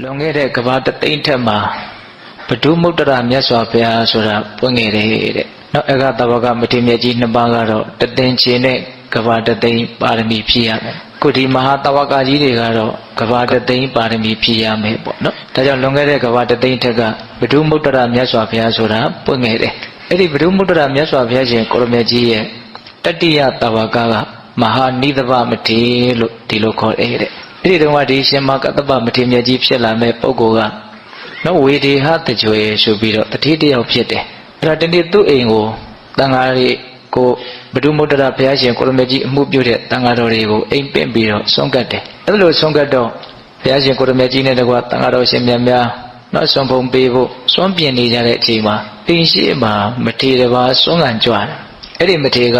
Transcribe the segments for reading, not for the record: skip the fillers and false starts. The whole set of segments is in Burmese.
လွန်ခဲ့တဲ့ကဘာတသိန်းထက်မှာဘဒုမုတ္တရမြတ်စွာဘုရားဆိုတာပွင့်ခဲ့တယ်တဲ့နောက်အဂတဘကမထေရမြတ်ကြီးနှစ်ပါးကတော့တသိန်းချင်းနဲ့ကဘာတသိန်းပါရမီဖြည့်ရမယ်ခုဒီမဟာတဝကကြီးတွေကတော့ကဘာတသိန်းပါရမီဖြည့်ရမယ်ပေါ့နော်ဒါကြောင့်လွန်ခဲ့တဲ့ကဘာတသိန်းထက်ကဘဒုမုတ္တရမြတ်စွာဘုရားဆိုတာပွင့်ခဲ့တယ်အဲ့ဒီဘဒုမုတ္တရမြတ်စွာဘုရားရှင်ကိုရမေကြီးရဲ့တတိယတဝကမဟာနိသဗမထေရလို့ဒီလိုခေါ်တဲ့အဲ့ဒီတုန်းကဒီရှင်မကတ္တပမထေရမြတ်ကြီးဖြစ်လာမဲ့ပုဂ္ဂိုလ်ကနော်ဝေဒေဟတကြွယ်ဆိုပြီးတော့တတိတယောက်ဖြစ်တယ်အဲ့ဒါတနေ့သူ့အိမ်ကိုတန်ဃာတွေကိုဘဒုမုတ္တရဘုရားရှင်ကိုရမေကြီးအမှုပြုတဲ့တန်ဃာတော်တွေကိုအိမ်ပင့်ပြီးတော့ဆုံးကတ်တယ်အဲ့လိုဆုံးကတ်တော့ဘုရားရှင်ကိုရမေကြီးနဲ့တကွာတန်ဃာတော်ရှင်များများနော်ဆွမ်းဖုံပေးဖို့ဆွမ်းပြင်နေကြတဲ့အချိန်မှာအိမ်ရှိမှာမထေရတစ်ပါးဆွမ်းကန်ကြွတယ်အဲ့ဒီမထေရက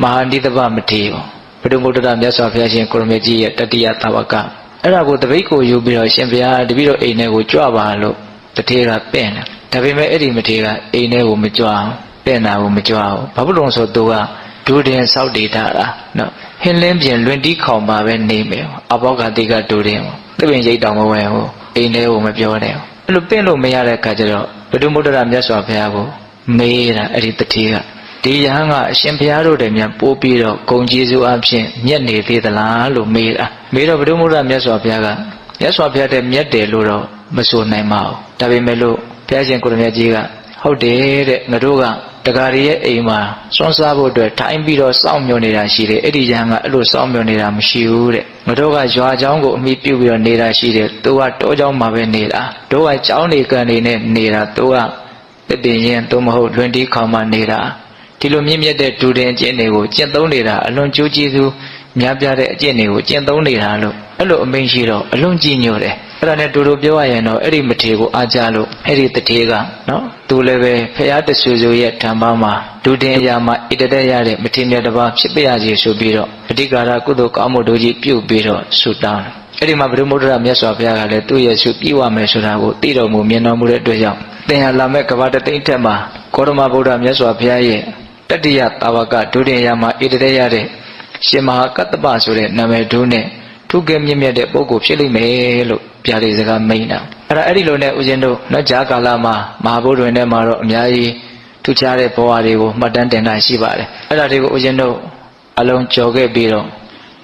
မဟာနိသဗမထေရဘဒုမုတ္တရမြတ်စွာဘုရားရှင်ကိုရမေကြီးရဲ့တတိယတဝကအဲ့ဒါကိုတပိတ်ကိုယူပြီးတော့ရှင်ဘုရားတပိတော့အိမ်ထဲကိုကြွပါလို့တထေရပင့်တယ်ဒါပေမဲ့အဲ့ဒီမထေရကအိမ်ထဲကိုမကြွအောင်ပင့်တာကိုမကြွအောင်ဘာဖြစ်လို့ဆိုသူကဒုတင်ဆောက်တည်ထားတာနော်ဟင်းလင်းပြင်လွင်တီးခေါင်ပါပဲနေမယ်အဘောကတိကဒုတင်သပင်ရိတ်တောင်မဝဲဟိုအိမ်ထဲကိုမပြောနဲ့အဲ့လိုပင့်လို့မရတဲ့အခါကျတော့ဘဒုမုတ္တရမြတ်စွာဘုရားကိုမေးတာအဲ့ဒီတထေရဒီယဟန်ကအရှင်ဘုရားတို့တည်းများပိုးပြီးတော့ဂုံကျေးဇူးအဖြစ်မြတ်နေသေးသလားလို့မေးတာမေးတော့ဘဒုမုတ္တရမြတ်စွာဘုရားကမြတ်စွာဘုရားတည်းမြတ်တယ်လို့တော့မဆိုနိုင်ပါဘူးဒါပေမဲ့လို့ဘုရားရှင်ကိုရမေကြီးကဟုတ်တယ်တဲ့ငါတို့ကတက္ကရီရဲ့အိမ်မှာစွန့်စားဖို့အတွက်ထိုင်ပြီးတော့စောင့်မျှော်နေတာရှိတယ်အဲ့ဒီယဟန်ကအဲ့လိုစောင့်မျှော်နေတာမရှိဘူးတဲ့ငါတို့ကရွာเจ้าကိုအမိပြုပြီးတော့နေတာရှိတယ်သူကတောเจ้าမှာပဲနေတာတို့ကเจ้าနေကန်နေနဲ့နေတာသူကတည်ရင်သူမဟုတ်လွင်တီးခေါင်မှနေတာဒီလိုမြင့်မြတ်တဲ့ဒုတင်အကျင့်တွေကိုကျင့်သုံးနေတာအလွန်ကြိုးကျေးဇူးများပြားတဲ့အကျင့်တွေကိုကျင့်သုံးနေတာလို့အဲ့လိုအမိန့်ရှိတော့အလွန်ကြည်ညိုတယ်အဲ့ဒါနဲ့တူတူပြောရရင်တော့အဲ့ဒီမထေကိုအားကြလို့အဲ့ဒီတထေကနော်သူလည်းပဲဖရာတဆူဆူရဲ့ဓမ္မမှာဒုတင်အရာမှာဣတတဲ့ရတဲ့မထေမြတ်တစ်ပါးဖြစ်ပြရစီဆိုပြီးတော့အဓိကာရကုသိုလ်ကောင်းမှုတို့ကြီးပြုတ်ပြီးတော့ဆုတောင်းတယ်အဲ့ဒီမှာဘုရားမုဒ္ဒရာမြတ်စွာဘုရားကလည်းသူ့ရဲ့ဆုပြည့်ဝမယ်ဆိုတာကိုသိတော်မူမြင်တော်မူတဲ့အတွက်ကြောင့်သင်ဟာလာမဲ့ကဘာတသိန်းထက်မှာဂေါတမဗုဒ္ဓမြတ်စွာဘုရားရဲ့တတိယတာဝကဒုတင်အရာမှာဣတတဲ့ရတဲ့ရှင်မဟာကတ္တပဆိုတဲ့နာမည်ဒုနဲ့ထုကဲမြင့်မြတ်တဲ့ပုဂ္ဂိုလ်ဖြစ်လိမ့်မယ်လို့ဗျာဒိစကားမိန်တာအဲ့ဒီလိုနဲ့ဦးဇင်းတို့နော်ဂျာကာလမှာမဟာဗုဒ္ဓဝင်ထဲမှာတော့အများကြီးထူးခြားတဲ့ဘဝတွေကိုမှတ်တမ်းတင်တာရှိပါတယ်အဲ့ဒါတွေကိုဦးဇင်းတို့အလုံးကြော်ခဲ့ပြီးတော့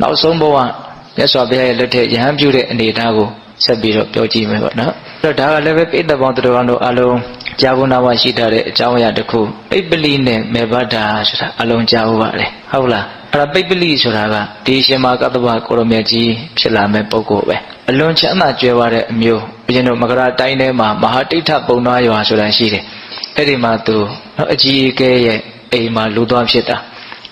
နောက်ဆုံးဘဝမြတ်စွာဘုရားရဲ့လက်ထက်ယဟန်ပြုတဲ့အနေအထားကိုဆက်ပြီးတော့ပြောကြည့်မယ်ပေါ့နော်အဲ့ဒါကလည်းပဲပိဋကပေါင်းတော်တော်တို့အလုံးကြာဘုနာဝရှိထားတဲ့အကြောင်းအရာတစ်ခုပိပ္ပလိနဲ့မေဘဒ္ဒာဆိုတာအလုံးကြာဟုတ်ပါတယ်ဟုတ်လားအဲ့ဒါပိပ္ပလိဆိုတာကဒီရှင်မကတ္တဗကိုရမေကြီးဖြစ်လာမဲ့ပုဂ္ဂိုလ်ပဲအလွန်ချမ်းသာကြွယ်ဝတဲ့အမျိုးဦးဇင်းတို့မကရာတိုင်းထဲမှာမဟာတိဋ္ဌပုံနာရွာဆိုတာရှိတယ်အဲ့ဒီမှာသူနော်အကြီးအကဲရဲ့အိမ်မှာလူသွားဖြစ်တာ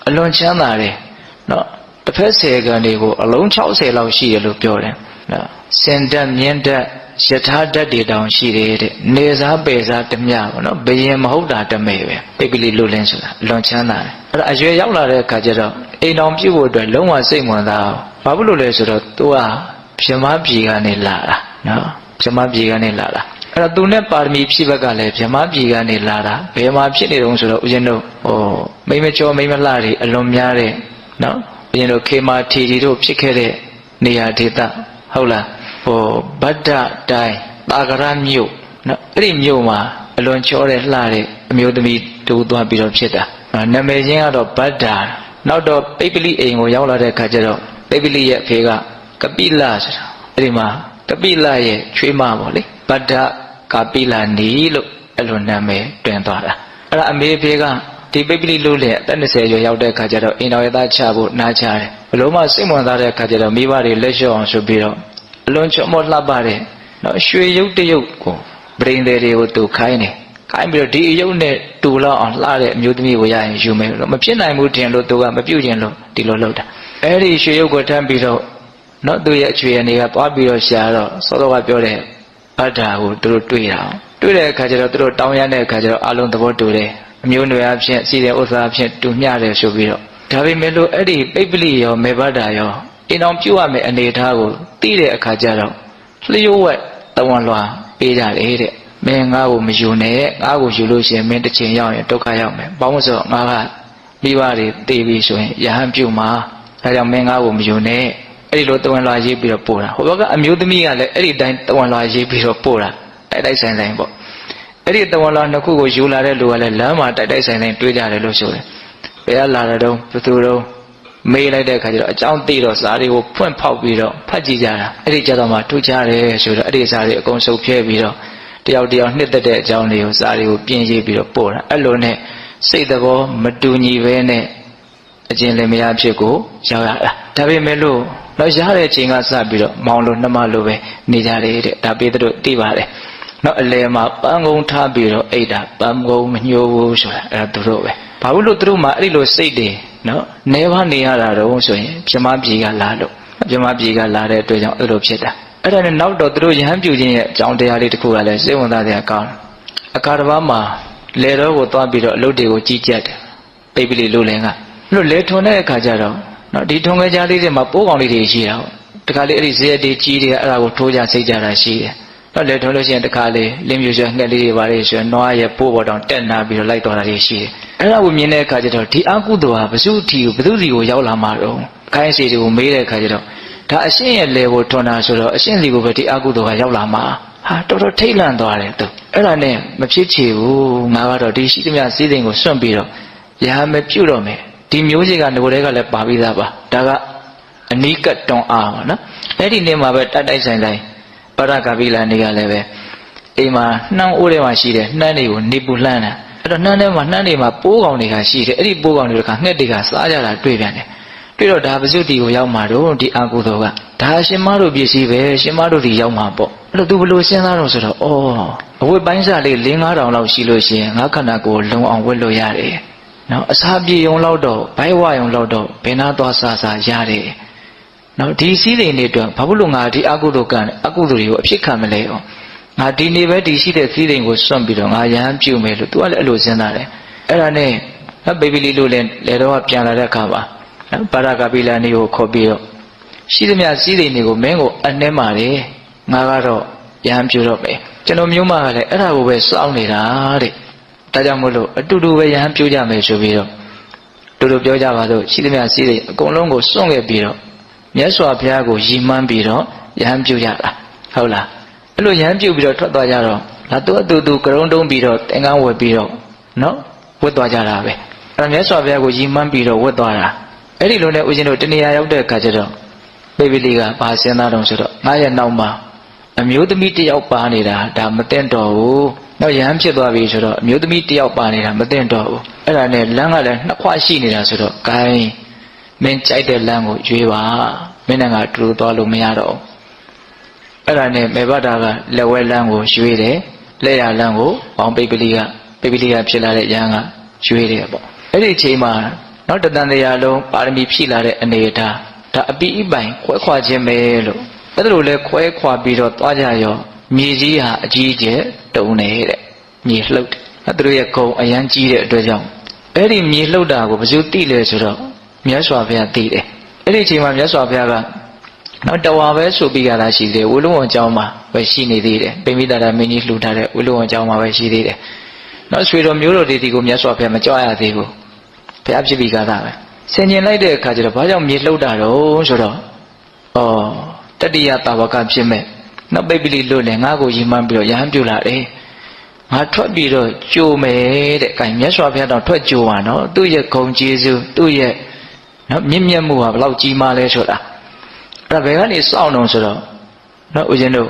အလွန်ချမ်းသာတယ်နော်တစ်ဖက်ဆယ်ကန်တွေကိုအလုံး60လောက်ရှိတယ်လို့ပြောတယ်နော်စင်တက်မြင့်တက်ယထာဓာတ်တွေတောင်ရှိတယ်တဲ့နေစားပေစားတမျှပေါ့နော်ဘယင်မဟုတ်တာတမဲပဲပိပ္ပလိလူလင်းဆိုတာအလွန်ချမ်းသာတယ်အဲ့ဒါအရွယ်ရောက်လာတဲ့အခါကျတော့အိမ်တော်ပြုတ်ဖို့အတွက်လုံးဝစိတ်ဝင်စားဘာဖြစ်လို့လဲဆိုတော့သူကဗြဟ္မပြည်ကနေလာတာနော်ဗြဟ္မပြည်ကနေလာတာအဲ့တော့သူနဲ့ပါရမီဖြည့်ဘက်ကလည်းဗြဟ္မပြည်ကနေလာတာဘယ်မှာဖြစ်နေတုံးဆိုတော့ဦးဇင်းတို့မိမကျော်မိမလှတွေအလွန်များတဲ့နော်ဦးဇင်းတို့ခေမာထီတီတို့ဖြစ်ခဲ့တဲ့နေရာဒေသဟုတ်လားဗဒ္ဒတိုင်းတာဂရမြို့နော်အဲ့ဒီမြို့မှာအလွန်ချောတဲ့လှတဲ့အမျိုးသမီးတူသွားပြီးတော့ဖြစ်တာနာမည်ချင်းကတော့ဗဒ္ဒာနောက်တော့ပိပ္ပလိအိမ်ကိုရောက်လာတဲ့အခါကျတော့ပိပ္ပလိရဲ့အဖေကကပိလဆိုတာအဲ့ဒီမှာကပိလရဲ့ချွေးမပေါ့လေဗဒ္ဒကပိလနီလို့အဲ့လိုနာမည်တွင်သွားတာအဲ့ဒါအမေဖေကဒီပိပ္ပလိလို့လေအသက်20ကျော်ရောက်တဲ့အခါကျတော့အိမ်တော်ရဲ့သားချဖို့နားချတယ်ဘလို့မှစိတ်ဝင်စားတဲ့အခါကျတော့မိဘတွေလက်လျှော့အောင်ဆိုပြီးတော့အလွန်ချောမောလှပတဲ့နော်ရွှေရုပ်တရုပ်ကိုပရိန်တွေတွေကိုသူခိုင်းတယ်ခိုင်းပြီးတော့ဒီအယုတ်နဲ့တူလောက်အောင်လှတဲ့အမျိုးသမီးကိုရရင်ယူမယ်လို့မဖြစ်နိုင်ဘူးထင်လို့သူကမပြုတ်ခြင်းလို့ဒီလိုလုပ်တာအဲ့ဒီရွှေရုပ်ကိုထမ်းပြီးတော့နော်သူရဲ့အချွေအနေကသွားပြီးတော့ရှာတော့စောစောကပြောတဲ့ဗဒ္ဒာကိုသူတို့တွေ့တဲ့အခါကျတော့သူတို့တောင်းရတဲ့အခါကျတော့အလုံးသဘောတူတယ်အမျိုးနွယ်အဖြစ်စီတဲ့ဥစ္စာအဖြစ်တူမျှတယ်ဆိုပြီးတော့ဒါပေမဲ့လို့အဲ့ဒီပိပ္ပလိရောမေဘဒ္ဒာရောအိမ်တော်ပြုတ်ရမယ့်အနေအထားကိုသိတဲ့အခါကျတော့လျှို့ဝှက်တဝန်လွှာပေးကြတယ်တဲ့မင်းငါ့ကိုမယူနဲ့ငါ့ကိုယူလို့ရှိရင်မင်းတစ်ချိန်ရောက်ရင်ဒုက္ခရောက်မယ်ဘာလို့ဆိုတော့ငါကမိဘတွေတည်ပြီးဆိုရင်ယဟန်ပြုတ်မှာဒါကြောင့်မင်းငါ့ကိုမယူနဲ့ အဲ့ဒီလိုတဝန်လွာရေးပြီးတော့ပို့တာဟိုဘက်ကအမျိုးသမီးကလည်းအဲ့ဒီတိုင်းတဝန်လွာရေးပြီးတော့ပို့တာတိုက်ဆိုင်ဆိုင်ပေါ့အဲ့ဒီတဝန်လွာနှစ်ခုကိုယူလာတဲ့လူကလည်းလမ်းမှာတိုက်ဆိုင်ဆိုင်တွေးကြတယ်လို့ဆိုတယ်ဘယ်ကလာတဲ့တုန်းဘယ်သူတုန်းမေးလိုက်တဲ့အခါကျတော့အကြောင်းသိတော့စာတွေကိုဖွင့်ဖောက်ပြီးတော့ဖတ်ကြည့်ကြတာအဲ့ဒီကြတော့မှထူးခြားတယ်ဆိုတော့အဲ့ဒီစာတွေအကုန်စုပ်ဖြဲပြီးတော့တယောက်တယောက်နှစ်သက်တဲ့အကြောင်းတွေကိုစာတွေကိုပြင်ရေးပြီးတော့ပို့တာအဲ့လိုနဲ့စိတ်သဘောမတူညီပဲနဲ့အကျဉ်းလင်မယားဖြစ်ကိုရောက်ရတာဒါပေမဲ့လို့တော့ရတဲ့အချိန်ကစပြီးတော့မောင်လိုနှမလိုပဲနေကြတယ်တဲ့ဒါပေတို့သိပါတယ်နောက်အလယ်မှာပန်းကုန်းထားပြီးတော့အိတ်တာပန်းကုန်းမညှိုးဘူးဆိုတာအဲ့ဒါသူတို့ပဲဘာလို့လို့သူတို့မှအဲ့ဒီလိုစိတ်တွေနော်နေပါနေရတာတော့ဆိုရင်ပြမပြေကလာလို့ပြမပြေကလာတဲ့အတွက်ကြောင့်အဲ့လိုဖြစ်တာအဲ့ဒါနဲ့နောက်တော့သူတို့ရဟန်းပြူခြင်းရဲ့အကြောင်းတရားလေးတစ်ခုကလည်းစိတ်ဝင်စားစရာကောင်းအခါတစ်ပါးမှာလေတော်ကိုသွားပြီးတော့အလုပ်တွေကိုကြီးကြပ်တယ်ပိပိလိလူလင်ကလို့လေထွန်တဲ့အခါကျတော့နော်ဒီထွန်ခဲကြားလေးတွေမှာပိုးကောင်လေးတွေရှိတာဟုတ်တခါလေးအဲ့ဒီဇရက်တွေကြီးတွေအဲ့ဒါကိုထိုးကြစိတ်ကြတာရှိတယ်တော့လေထွန်လို့ရှိရင်တခါလေးလင်းပြူရွှဲငှက်လေးတွေပါလေဆိုရင်နွားရဲ့ပိုးပေါ်တောင်တက်နာပြီးတော့လိုက်တော်တာတွေရှိတယ်အဲ့ဒါကိုမြင်တဲ့အခါကျတော့ဒီအကုသိုလ်ဟာဘုစုထီကိုဘုသူစီကိုရောက်လာမှာတော့ခိုင်းစီတွေကိုမေးတဲ့အခါကျတော့ဒါအရှင်းရဲ့လေကိုထွန်တာဆိုတော့အရှင်းစီကိုပဲဒီအကုသိုလ်ကရောက်လာမှာဟာတော်တော်ထိတ်လန့်သွားတယ်သူအဲ့ဒါနဲ့မဖြစ်ချေဘူးငါကတော့ဒီရှိသမျှစည်းစိမ်ကိုစွန့်ပြီးတော့ရာမပြုတ်တော့မယ်ဒီမျိုးကြီးကငိုတဲ့ကလည်းပါပြီးသားပါဒါကအနိကတွန်အားပါနော်အဲ့ဒီနေ့မှာပဲတိုက်ဆိုင်တိုင်းပရကပိလန်တွေကလည်းပဲအိမ်မှာနှောင်းအိုးထဲမှာရှိတဲ့နှမ်းတွေကိုနေပူလှမ်းတာအဲ့တော့နှမ်းထဲမှာနှမ်းတွေမှာပိုးကောင်တွေကရှိတယ်အဲ့ဒီပိုးကောင်တွေကငှက်တွေကစားကြတာတွေ့ပြန်တယ်တွေ့တော့ဒါပစုတီကိုရောက်မှာတော့ဒီအာကုသိုလ်ကဒါရှင်မတို့ပစ္စည်းပဲရှင်မတို့ဒီရောက်မှာပေါ့အဲ့တော့သူဘလို့စဉ်းစားတော့ဆိုတော့ဩအဝတ်ပိုင်းစားလေး 4-5 တောင်လောက်ရှိလို့ရှိရင်ငါခန္ဓာကိုယ်လုံအောင်ဝတ်လို့ရတယ်နော်အစာပြေုံလောက်တော့ဘိုက်ဝယုံလောက်တော့ဘယ်နာသွားစားရတယ်နော်ဒီစည်းစိမ်တွေအတွက်ဘာလို့ငါဒီအကုသိုလ်ကအကုသိုလ်တွေကိုအဖြစ်ခံမလဲအောင်ငါဒီနေ့ပဲဒီရှိတဲ့စည်းစိမ်ကိုစွန့်ပြီးတော့ငါရဟန်းပြုမယ်လို့သူကလည်းအဲ့လိုစဉ်းစားတယ်အဲ့ဒါနဲ့ပိပိလိလို့လည်းလေတော့ပြန်လာတဲ့အခါပါပါရကပိလန်တွေကိုခေါ်ပြီးတော့ရှိသမျှစည်းစိမ်တွေကိုမင်းကိုအနှဲပါတယ်ငါကတော့ရဟန်းပြုတော့မယ်ကျွန်တော်မျိုးမကလည်းအဲ့ဒါကိုပဲစောင့်နေတာတဲ့ဒါကြောင့်မို့လို့အတူတူပဲရဟန်းပြုကြမယ်ဆိုပြီးတော့တူတူပြောကြပါလို့ရှိသမျှစည်းစိမ်အကုန်လုံးကိုစွန့်ခဲ့ပြီးတော့မြတ်စွာဘုရားကိုရည်မှန်းပြီးတော့ရဟန်းပြုကြတာဟုတ်လားအဲ့လိုရဟန်းပြုပြီးတော့ထွက်သွားကြတော့ဒါသူကရုံတုံးပြီးတော့သင်္ကန်းဝယ်ပြီးတော့နော်ဝတ်သွားကြတာပဲအဲ့မြတ်စွာဘုရားကိုရည်မှန်းပြီးတော့ဝတ်သွားတာအဲ့ဒီလိုနဲ့ဦးဇင်းတို့တဏှာရောက်တဲ့အခါကျတော့ပိပိလိကဘာစဉ်းစားတော့ဆိုတော့ငါရဲ့နောက်မှာအမျိုးသမီးတယောက်ပါနေတာဒါမသိတော့ဘူးနောက်ရဟန်းဖြစ်သွားပြီဆိုတော့အမျိုးသမီးတယောက်ပါနေတာမသိတော့ဘူးအဲ့ဒါနဲ့လမ်းကလည်းနှစ်ခွရှိနေတာဆိုတော့ဂိုင်းမင်းကြိုက်တဲ့လမ်းကိုရွေးပါမင်းနဲ့ငါတူသွားလို့မရတော့အဲ့ဒါနဲ့မေဘတာကလက်ဝဲလမ်းကိုရွေးတယ်လက်ရလမ်းကိုပေါင်းပိပိလိကဖြစ်လာတဲ့ရဟန်းကရွေးတယ်ပေါ့အဲ့ဒီအချိန်မှာနောက်တန်တရားလုံးပါရမီဖြည့်လာတဲ့အနေအထားဒါအပိအပိုင်ခွဲခွာခြင်းပဲလို့အဲ့ဒါလိုလဲခွဲခွာပြီးတော့သွားကြရောမြေကြီးဟာအကြီးကျယ်တုံနေတဲ့မြေလှုပ်တယ်အဲ့သူတို့ရဲ့ကုံအရန်ကြီးတဲ့အတွက်ကြောင့်အဲ့ဒီမြေလှုပ်တာကိုဘယ်သူသိလဲဆိုတော့မြတ်စွာဘုရားသိတယ်အဲ့ဒီအချိန်မှာမြတ်စွာဘုရားကနောက်တဝါပဲဆိုပြီးရတာရှိတယ်ဝိလုံဝန်ကျောင်းမှာပဲရှိနေသေးတယ်ပိမိတာမင်းကြီးလှူထားတဲ့ဝိလုံဝန်ကျောင်းမှာပဲရှိသေးတယ်နောက်ဆွေတော်မျိုးတော်ဒီကိုမြတ်စွာဘုရားမကြွရသေးဘူးဘုရားဖြစ်ပြီးကားတာပဲဆင်ញင်လိုက်တဲ့အခါကျတော့ဘာကြောင့်မြေလှုပ်တာတော့ဆိုတော့တတိယတာဝကဖြစ်မဲ့နောက်ပိပိလိလို့လည်းငါ့ကိုရည်မှန်းပြီးတော့ရဟန်းပြုလာတယ်ငါထွက်ပြီးတော့ကြိုမယ်တဲ့အဲမြတ်စွာဘုရားတော့ထွက်ကြိုပါနော်သူ့ရဲ့ဂုဏ်ကျေးဇူးသူ့ရဲ့နော်မြင့်မြတ်မှုဟာဘယ်လောက်ကြီးမားလဲဆိုတာအဲ့ဒါဘယ်ကနေစောင့်တော့ဆိုတော့နော်ဦးဇင်းတို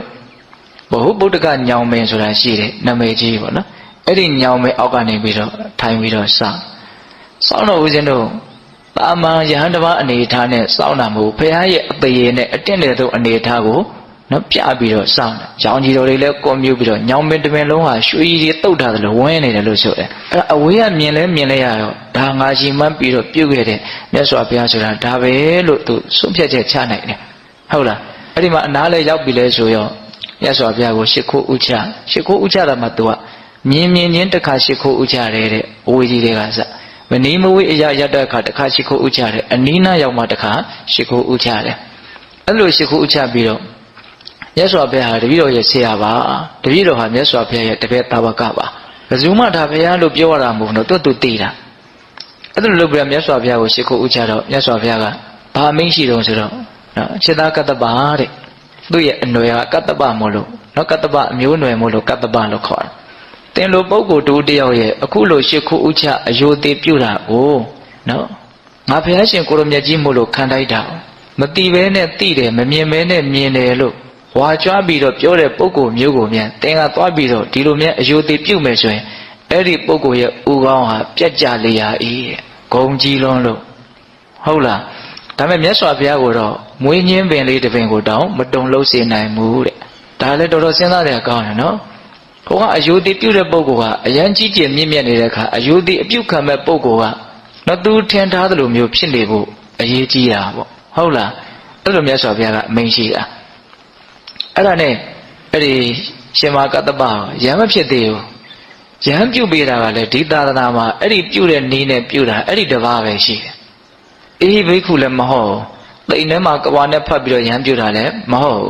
့ဘဟုဗုဒ္ဓကညောင်မင်းဆိုတာရှိတယ်နာမည်ကြီးပေါ့နော်အဲ့ဒီညောင်မင်းအောက်ကနေပြီးတော့ထိုင်ပြီးတော့စောင့်တော့ဦးဇင်းတို့တာမန်ယဟန်တစ်ပါးအနေထားနဲ့စောင့်တာမဟုတ်ဘုရားရဲ့အသေးနဲ့အတင့်တဲ့သူအနေထားကိုနော်ပြပြီးတော့စောင့်တယ်။ရောင်ကြီးတော်တွေလည်းကွန်မြူပြီးတော့ညောင်မင်းတမင်လုံးဟာရွှေကြီးတွေတုတ်ထားတယ်လို့ဝင်းနေတယ်လို့ဆိုတယ်။အဲ့ဒါအဝေးကမြင်လဲရတော့ဒါငါရှိမှန်းပြီးတော့ပြုတ်ခဲ့တဲ့မြတ်စွာဘုရားဆိုတာဒါပဲလို့သူဆုံးဖြတ်ချက်ချနိုင်တယ်။ဟုတ်လား။အဲ့ဒီမှာအနားလဲရောက်ပြီလဲဆိုရောမြတ်စွာဘုရားကိုရှ िख ိုးဥချတာမှသူကမြင်ချင်းတစ်ခါရှ िख ိုးဥချတယ်တဲ့အဝေးကြီးတွေကစမနီးမဝေးအရာရတဲ့အခါတစ်ခါရှ िख ိုးဥချတယ်အနီးနားရောက်မှတစ်ခါရှ िख ိုးဥချတယ်အဲ့လိုရှ िख ိုးဥချပြီးတော့မြတ်စွာဘုရားဟာတပည့်တော်ရဲ့ဆရာပါတပည့်တော်ဟာမြတ်စွာဘုရားရဲ့တပည့်တာဝကပါဘယ်သူမှဒါဘုရားလို့ပြောရတာမဟုတ်ဘူးသူသိတာအဲ့ဒါလို့ပြောမြတ်စွာဘုရားကိုရှ िख ိုးဥချတော့မြတ်စွာဘုရားကဘာအမိန့်ရှိတော့ဆိုတော့ နော်จิตာကတ္တပတဲ့သူ့ရဲ့အနွယ်ကကတ္တပမို့လို့နော်ကတ္တပအမျိုးအနွယ်မို့လို့ကတ္တပလို့ခေါ်တယ်သင်လိုပုဂ္ဂိုလ်တူတယောက်ရဲ့အခုလိုရှ िख ုဥချအယိုသေးပြုတာကိုနော်ငါဘုရားရှင်ကိုရမြတ်ကြီးမို့လို့ခံတိုက်တာမတိပဲနဲ့တိတယ်မမြင်ပဲနဲ့မြင်တယ်လို့ဝါကြွားပြီးတော့ပြောတဲ့ပုဂ္ဂိုလ်မျိုးကိုမြန်သင်ကသွားပြီးတော့ဒီလိုမြန်အယိုသေးပြုမယ်ဆိုရင်အဲ့ဒီပုဂ္ဂိုလ်ရဲ့ဥကောင်းဟာပြတ်ကြလေရ၏တဲ့ဂုံကြီးလွန်းလို့ဟုတ်လားဒါပေမဲ့မြတ်စွာဘုရားကိုတော့မွေးညင်းပင်လေးတစ်ပင်ကိုတောင်မတုံလို့စေနိုင်ဘူးတဲ့ဒါလည်းတော်တော်စဉ်းစားရကောင်းတယ်နော်ဟိုကအယိုသေးပြုတဲ့ပုဂ္ဂိုလ်ကအရန်ကြီးကျယ်မြင့်မြတ်နေတဲ့အခါအယိုသေးအပြုခံမဲ့ပုဂ္ဂိုလ်ကတော့သူထင်ထားသလိုမျိုးဖြစ်နေဖို့အရေးကြီးတာပေါ့ဟုတ်လားအဲ့လိုမြတ်စွာဘုရားကအမိန့်ရှိတာအဲ့ဒါနဲ့အဲ့ဒီရှင်မကတ္တပရဟန်းမဖြစ်သေးဘူးရဟန်းပြုပေးတာကလည်းဒီသာသနာမှာအဲ့ဒီပြုတဲ့နည်းနဲ့ပြုတာအဲ့ဒီတစ်ပါးပဲရှိတယ်အေးဘိက္ခုလည်းမဟုတ်တိမ်ထဲမှာကဘာနဲ့ဖတ်ပြီးတော့ရဟန်းပြုတာလည်းမဟုတ်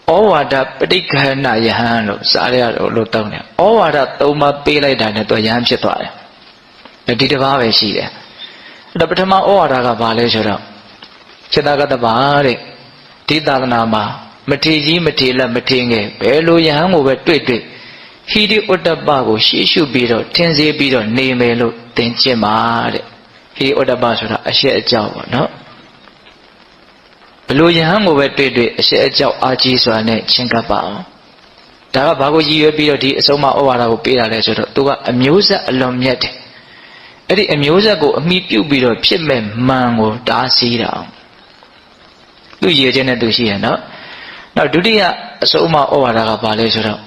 ဩဝါဒပဋိက္ခဏယဟန်လို့စာရလို့တောင်းတယ်ဩဝါဒ၃ပါးပေးလိုက်တာနဲ့သူယဟန်ဖြစ်သွားတယ်ဒီတစ်ပါးပဲရှိတယ်အဲ့တော့ပထမဩဝါဒကဘာလဲဆိုတော့จิตာကတ္တပတဲ့ဒီသာသနာမှာမထေကြီးမထေလက်မထေငယ်ဘယ်လိုယဟန်ကိုပဲတွေ့ဟိတိဥတ္တပကိုရှေ့ရှုပြီးတော့ထင်စေပြီးတော့နေမယ်လို့သင်ကျင့်ပါတဲ့ဟိဥတ္တပဆိုတာအရှက်အကြောက်ပေါ့နော်ဘလို့ယဟန်ကိုပဲတွေ့အရှက်အကြောက်အာကြီးစွာနဲ့ချင်းကပ်ပါအောင်ဒါကဘာကိုရည်ရွယ်ပြီးတော့ဒီအဆုံးအမဩဝါဒကိုပေးတာလဲဆိုတော့သူကအမျိုးဆက်အလွန်မြတ်တယ်အဲ့ဒီအမျိုးဆက်ကိုအမိပြုပြီးတော့ဖြစ်မဲ့မှန်ကိုတားဆီးတာသူရည်ခြင်းနဲ့သူရှိရနော်နောက်ဒုတိယအဆုံးအမဩဝါဒကဘာလဲဆိုတော့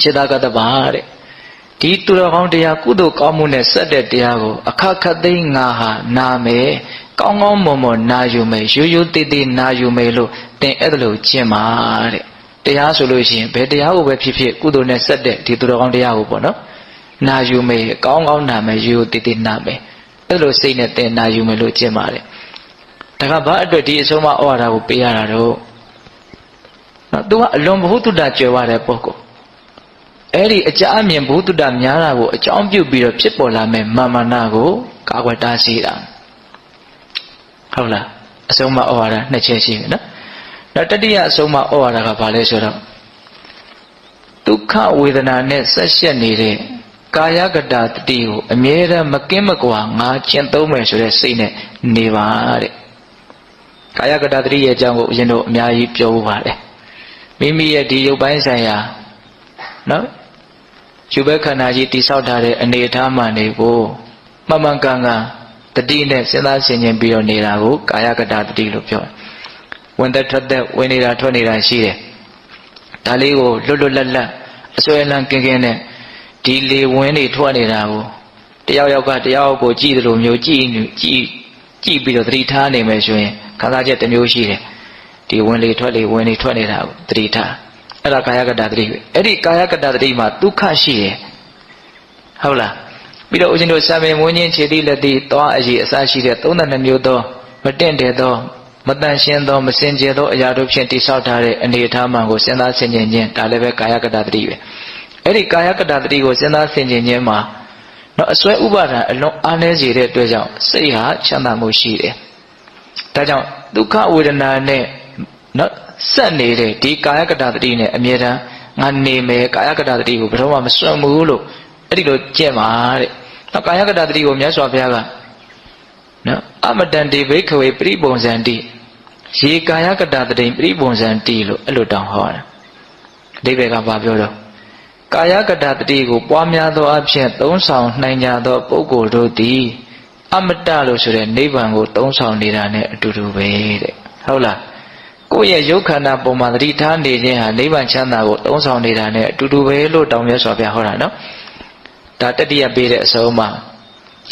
จิตာကတ္တပတဲ့ဒီသူတော်ကောင်းတရားကုသိုလ်ကောင်းမှုနဲ့ဆက်တဲ့တရားကိုအခက်ခတ်သိငါဟာနာမယ်ကောင်းကောင်းမွန်မွန်နာယူမယ်ရိုးရိုးသေးသေးနာယူမယ်လို့သင်အဲ့ဒါလို့ကျင့်ပါတဲ့တရားဆိုလို့ရှိရင်ဘယ်တရားကိုပဲဖြစ်ဖြစ်ကုသိုလ်နဲ့ဆက်တဲ့ဒီသူတော်ကောင်းတရားကိုပေါ့နော်နာယူမယ်ကောင်းကောင်းနာမယ်ရိုးရိုးသေးသေးနာမယ်အဲ့လိုစိတ်နဲ့သင်နာယူမယ်လို့ကျင့်ပါတယ်ဒါကဘာအတွက်ဒီအဆုံးမဩဝါဒကိုပေးရတာတော့နော်သူကအလွန်ဘုသူတ္တကြွယ်ဝတဲ့ပုဂ္ဂိုလ်အဲ့ဒီအကြအမြင်ဘုသူတ္တများတာကိုအကြောင်းပြုပြီးတော့ဖြစ်ပေါ်လာမဲ့မာမနာကိုကာကွယ်တားဆီးတာဟုတ်လားအဆုံးမဩဝါဒနှစ်ချက်ရှိတယ်နော်နောက်တတိယအဆုံးမဩဝါဒကဘာလဲဆိုတော့ဒုက္ခဝေဒနာနဲ့ဆက်ရှက်နေတဲ့ကာယကတတတိကိုအမြဲတမ်းမကင်းမကွာငါကျင့်သုံးမယ်ဆိုတဲ့စိတ်နဲ့နေပါတဲ့ကာယကတတတိရဲ့အကြောင်းကိုဦးဇင်းတို့အများကြီးပြောပါတယ်မိမိရဲ့ဒီရုပ်ပိုင်းဆိုင်ရာနော်ယူဘက်ခန္ဓာကြီးတိဆောက်ထားတဲ့အနေအထားမှန်တွေကိုမှန်မှန်ကန်ကန်တတိနဲ့စဉ်းစားဆင်ခြင်ပြီးတော့နေတာကိုကာယကတတတိလို့ပြောတယ်ဝင်သက်ထွက်သက်ဝင်နေတာထွက်နေတာရှိတယ်ဒါလေးကိုလွတ်လွတ်လပ်လပ်အစွဲလန်းကင်းကင်းနဲ့ဒီလေဝင်တွေထွက်နေတာကိုတယောက်ယောက်ကတယောက်ကိုကြည့်တယ်လို့မျိုးကြည့်ပြီးတော့သတိထားနေမယ်ဆိုရင်ခန္ဓာချက်တစ်မျိုးရှိတယ်ဒီဝင်လေထွက်လေဝင်လေထွက်နေတာကိုသတိထားအဲ့ဒါကာယကတတတိပဲအဲ့ဒီကာယကတတတိမှာဒုက္ခရှိတယ်ဟုတ်လားပြီးတော့ဦးဇင်းတို့စာပေမွေးခြင်းခြေတိလက်တိသွားအည်အစရှိတဲ့32မျိုးသောမတင့်တယ်သောမတန်ရှင်းသောမစင်ကြယ်သောအရာတို့ဖြင့်တိဆောက်ထားတဲ့အနေအထားမှန်ကိုစဉ်းစားဆင်ခြင်ခြင်းဒါလည်းပဲကာယကတတတိပဲအဲ့ဒီကာယကတတတိကိုစဉ်းစားဆင်ခြင်ခြင်းမှာတော့အစွဲဥပါဒံအလွန်အားနည်းစေတဲ့အတွက်ကြောင့်စိတ်ဟာချမ်းသာမှုရှိတယ်ဒါကြောင့်ဒုက္ခဝေဒနာနဲ့နော်ဆက်နေတဲ့ဒီကာယကတတတိနဲ့အမြဲတမ်းငါနေမယ်ကာယကတတတိကိုဘယ်တော့မှမစွန့်ဘူးလို့အဲ့ဒီလိုကျင့်ပါတဲ့နောက်ကာယကတတတိကိုမြတ်စွာဘုရားကနော်အမတန်တိဘိက္ခဝေပရိပုံစံတိရေကာယကတတတိပရိပုံစံတိလို့အဲ့လိုတောင်းဟောတာအဓိပ္ပာယ်ကဘာပြောတော့ကာယကတတတိကိုပွားများသောအဖြစ်သုံးဆောင်နိုင်ကြသောပုဂ္ဂိုလ်တို့သည်အမတလို့ဆိုတဲ့နိဗ္ဗာန်ကိုသုံးဆောင်နေတာနဲ့အတူတူပဲတဲ့ဟုတ်လားကိုယ့်ရဲ့ရုပ်ခန္ဓာပုံမှာသတိထားနေခြင်းဟာနိဗ္ဗာန်ချမ်းသာကိုသုံးဆောင်နေတာနဲ့အတူတူပဲလို့တောင်းမြတ်စွာဘုရားဟောတာနော်ဒါတတိယပေးတဲ့အဆုံးအမ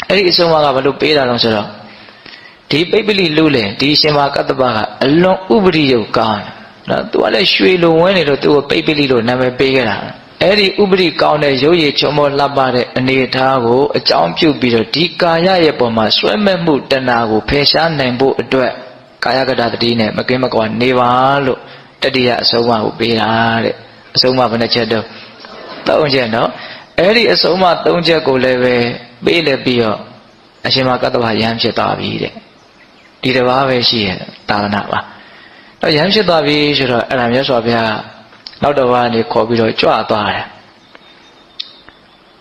အဲ့ဒီအဆုံးအမကဘာလို့ပေးတာလဲဆိုတော့ဒီပိပလိလူလေဒီရှင်မကတ္တပကအလွန်ဥပရိယုတ်ကောင်းနော်သူကလည်းရွှေလိုဝင်းနေလို့သူ့ကိုပိပလိလို့နာမည်ပေးခဲ့တာအဲ့ဒီဥပရိကောင်းတဲ့ရုပ်ရည်ချုံမောလှပတဲ့အနေအထားကိုအကြောင်းပြုပြီးတော့ဒီကာယရဲ့ပုံမှာဆွဲမဲ့မှုတဏှာကိုဖယ်ရှားနိုင်ဖို့အတွက်ကာယကတတတိနဲ့မကင်းမကွာနေပါလို့တတိယအဆုံးအမကိုပေးတာတဲ့အဆုံးအမဘယ်နှချက်တော့3ချက်နော်အဲ့ဒီအဆုံးအမ3ချက်ကိုလည်းပဲပေးလက်ပြီးတော့အရှင်မကတ္တဗယံဖြစ်သွားပြီတဲ့ ဒီတစ်ပါးပဲရှိရဲ့သာသနာပါတော့ရဟန်းဖြစ်သွားပြီဆိုတော့အဲ့ဒါမြတ်စွာဘုရားနောက်တစ်ပါးနေခေါ်ပြီးတော့ကြွသွားတယ်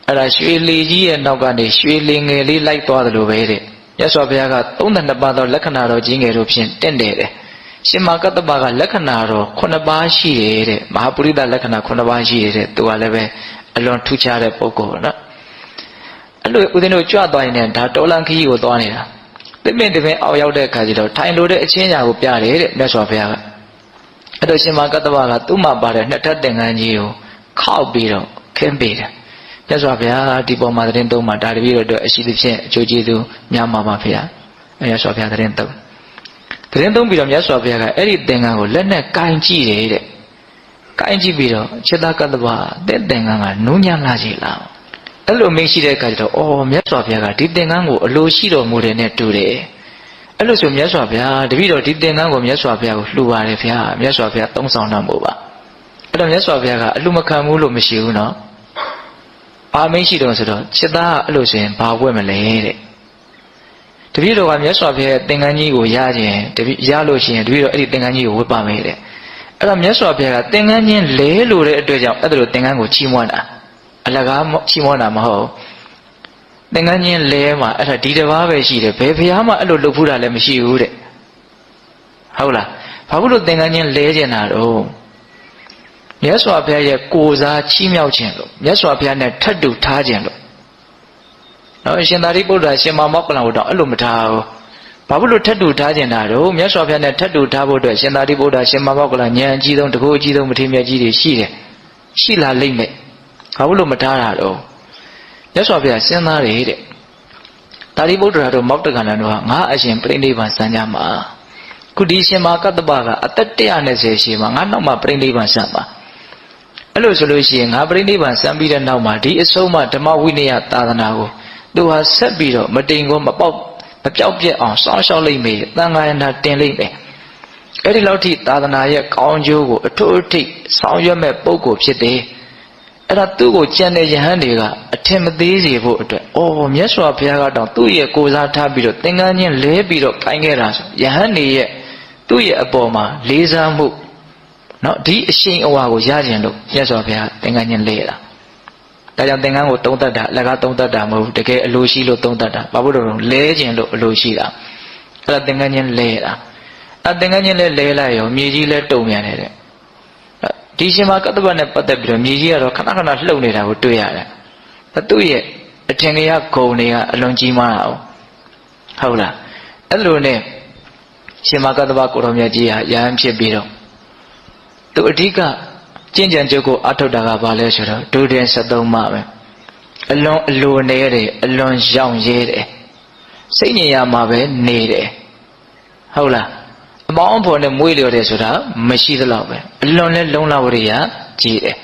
အဲ့ဒါရွှေလီကြီးရဲ့နောက်ကနေရွှေလီငယ်လေးလိုက်သွားတယ်လို့ပဲတဲ့မြတ်စွာဘုရားက32ပါးသောလက္ခဏာတော်ကြီးငယ်တို့ဖြင့်တင့်တယ်တဲ့ရှင်မကတ္တပကလက္ခဏာတော်9ပါးရှိတယ်တဲ့မဟာပုရိသလက္ခဏာ9ပါးရှိတယ်တဲ့သူကလည်းပဲအလွန်ထူးခြားတဲ့ပုဂ္ဂိုလ်နော်အဲ့လိုဦးဇင်းတို့ကြွသွားရင်ဒါတော်လန်ခကြီးကိုသွားနေတာသစ်ပင်တစ်ပင်အောက်ရောက်တဲ့အခါကျတော့ထိုင်လို့တဲ့အချင်းညာကိုပြတယ်တဲ့မြတ်စွာဘုရားကအဲ့တော့ရှင်မကတ္တပကသူ့မှာပါတဲ့နှစ်ထပ်သင်္ကန်းကြီးကိုခောက်ပြီးတော့ခင်းပေးတယ်မြတ်စွာဘုရားဒီပေါ်မှာသတင်းသုံးမှာဒါတပည့်တော်တို့အရှိသဖြင့်အကျိုးကျေးဇူးများမှာပါဖေရမြတ်စွာဘုရားသတင်းသုံးပြီးတော့မြတ်စွာဘုရားကအဲ့ဒီသင်္ကန်းကိုလက်နဲ့ကင်ကြည့်တယ်တဲ့ကင်ကြည့်ပြီးတော့จิตကတ္တပတဲ့သင်္ကန်းကနူးညံ့လာကြည်လားအဲ့လိုမင်းရှိတဲ့အခါကျတော့အော်မြတ်စွာဘုရားကဒီသင်္ကန်းကိုအလိုရှိတော်မူတယ်နဲ့တူတယ်အဲ့လိုဆိုမြတ်စွာဘုရားတပည့်တော်ဒီသင်္ကန်းကိုမြတ်စွာဘုရားကိုလှူပါတယ်ဗျာမြတ်စွာဘုရားသုံးဆောင်တော်မူပါအဲ့တော့မြတ်စွာဘုရားကအလှူမခံဘူးလို့မရှိဘူးနော်ဘာမင်းရှိတော်ဆိုတော့จิตအဲ့လိုဆိုရင်ဘာဝတ်မလဲတဲ့တပည့်တော်ကမြတ်စွာဘုရားသင်္ကန်းကြီးကိုရခြင်းတပည့်ရလို့ရှိရင်တပည့်တော်အဲ့ဒီသင်္ကန်းကြီးကိုဝတ်ပါမယ်တဲ့အဲ့တော့မြတ်စွာဘုရားကသင်္ကန်းချင်းလဲလို့တဲ့အတွက်ကြောင့်အဲ့ဒါလိုသင်္ကန်းကိုချီးမွမ်းတာအလကားချီးမွမ်းတာမဟုတ်သင်္ကန်းချင်းလဲမှာအဲ့ဒါဒီတစ်ပါးပဲရှိတယ်ဘယ်ဘုရားမှအဲ့လိုလုပ်ဖူးတာလည်းမရှိဘူးတဲ့ဟုတ်လားဘာလို့သင်္ကန်းချင်းလဲကျင်တာတော့မြတ်စွာဘုရားရဲ့ကိုယ်စားချီးမြှောက်ခြင်းလို့မြတ်စွာဘုရားနဲ့ထပ်တူထားခြင်းလို့နော်ရှင်သာရိပုတ္တရာရှင်မောက္ကလံကိုတော့အဲ့လိုမထားဘူးဘာလို့ထပ်တူထားခြင်းတာတော့မြတ်စွာဘုရားနဲ့ထပ်တူထားဖို့အတွက်ရှင်သာရိပုတ္တရာရှင်မောက္ကလံဉာဏ်အကြီးဆုံးတကူအကြီးဆုံးမထေရမြတ်ကြီးတွေရှိတယ်ရှိလာလိမ့်မယ်ဘာလို့မထားတာတော့မြတ်စွာဘုရားစဉ်းစားတယ်တဲ့သာရိပုတ္တရာတို့မောက္ကလံတို့ဟာငါအရှင်ပြိဋိဘံစံကြမှာခုဒီရှင်မကတ္တပကအသက်120ရှိမှာငါနောက်မှာပြိဋိဘံစံပါအဲ့လိုဆိုလို့ရှိရင်ငါပြိဋိဘံစံပြီးတဲ့နောက်မှာဒီအဆုံးအမဓမ္မဝိနည်းသာသနာကိုသူဟာဆက်ပြီးတော့မတိမ်ကိုမပျောက်ပြက်အောင်စောင့်ရှောက်လိုက်မယ်သံဃာယနာတင်လိုက်မယ်အဲ့ဒီလောက်ထိသာသနာရဲ့ကောင်းကျိုးကိုအထွတ်အထိပ်ဆောင်ရွက်မဲ့ပုဂ္ဂိုလ်ဖြစ်တယ်အဲ့ဒါသူ့ကိုကြံတဲ့ယဟန်တွေကအထင်မသေးစေဖို့အတွက်မြတ်စွာဘုရားကတော့သူ့ရဲ့ကိုယ်စားထားပြီးတော့သင်္ကန်းချင်းလဲပြီးတော့ခိုင်းခဲ့တာဆိုယဟန်တွေရဲ့သူ့ရဲ့အပေါ်မှာလေးစားမှုနော်ဒီအရှိန်အဝါကိုရကျင်လို့မြတ်စွာဘုရားသင်္ကန်းချင်းလဲတာဒါကြောင့်သင်္ကန်းကိုသုံးတတ်တာအလကားသုံးတတ်တာမဟုတ်ဘူးတကယ်အလိုရှိလို့သုံးတတ်တာဘာလို့လဲလဲခြင်းလို့အလိုရှိတာအဲ့ဒါသင်္ကန်းချင်းလဲတာအဲ့သင်္ကန်းချင်းလဲလိုက်ရောမြေကြီးလဲတုံမြန်တယ်ဒီရှင်မကတ္တပနဲ့ပတ်သက်ပြီးတော့မြေကြီးကတော့ခဏခဏလှုပ်နေတာကိုတွေ့ရတယ်သူ့ရဲ့အထင်ကြီးဂုံတွေကအလွန်ကြီးမားတာဟုတ်လားအဲ့လိုနဲ့ရှင်မကတ္တပကိုတော်မြတ်ကြီးဟာယဟန်ဖြစ်ပြီးတော့သူအဓိကကျင့်ကြံကြုတ်ကိုအထုတ်တာကဘာလဲဆိုတော့ဒုတင်73မှပဲအလွန်အလိုနေတယ်အလွန်ရောင်ရဲတယ်စိတ်ညစ်ရမှာပဲနေတယ်ဟုတ်လားအပေါင်းအဖော်နဲ့မွေးလျော်တယ်ဆိုတာမရှိသလောက်ပဲအလွန်လဲလုံလဝရိယကြီးတယ်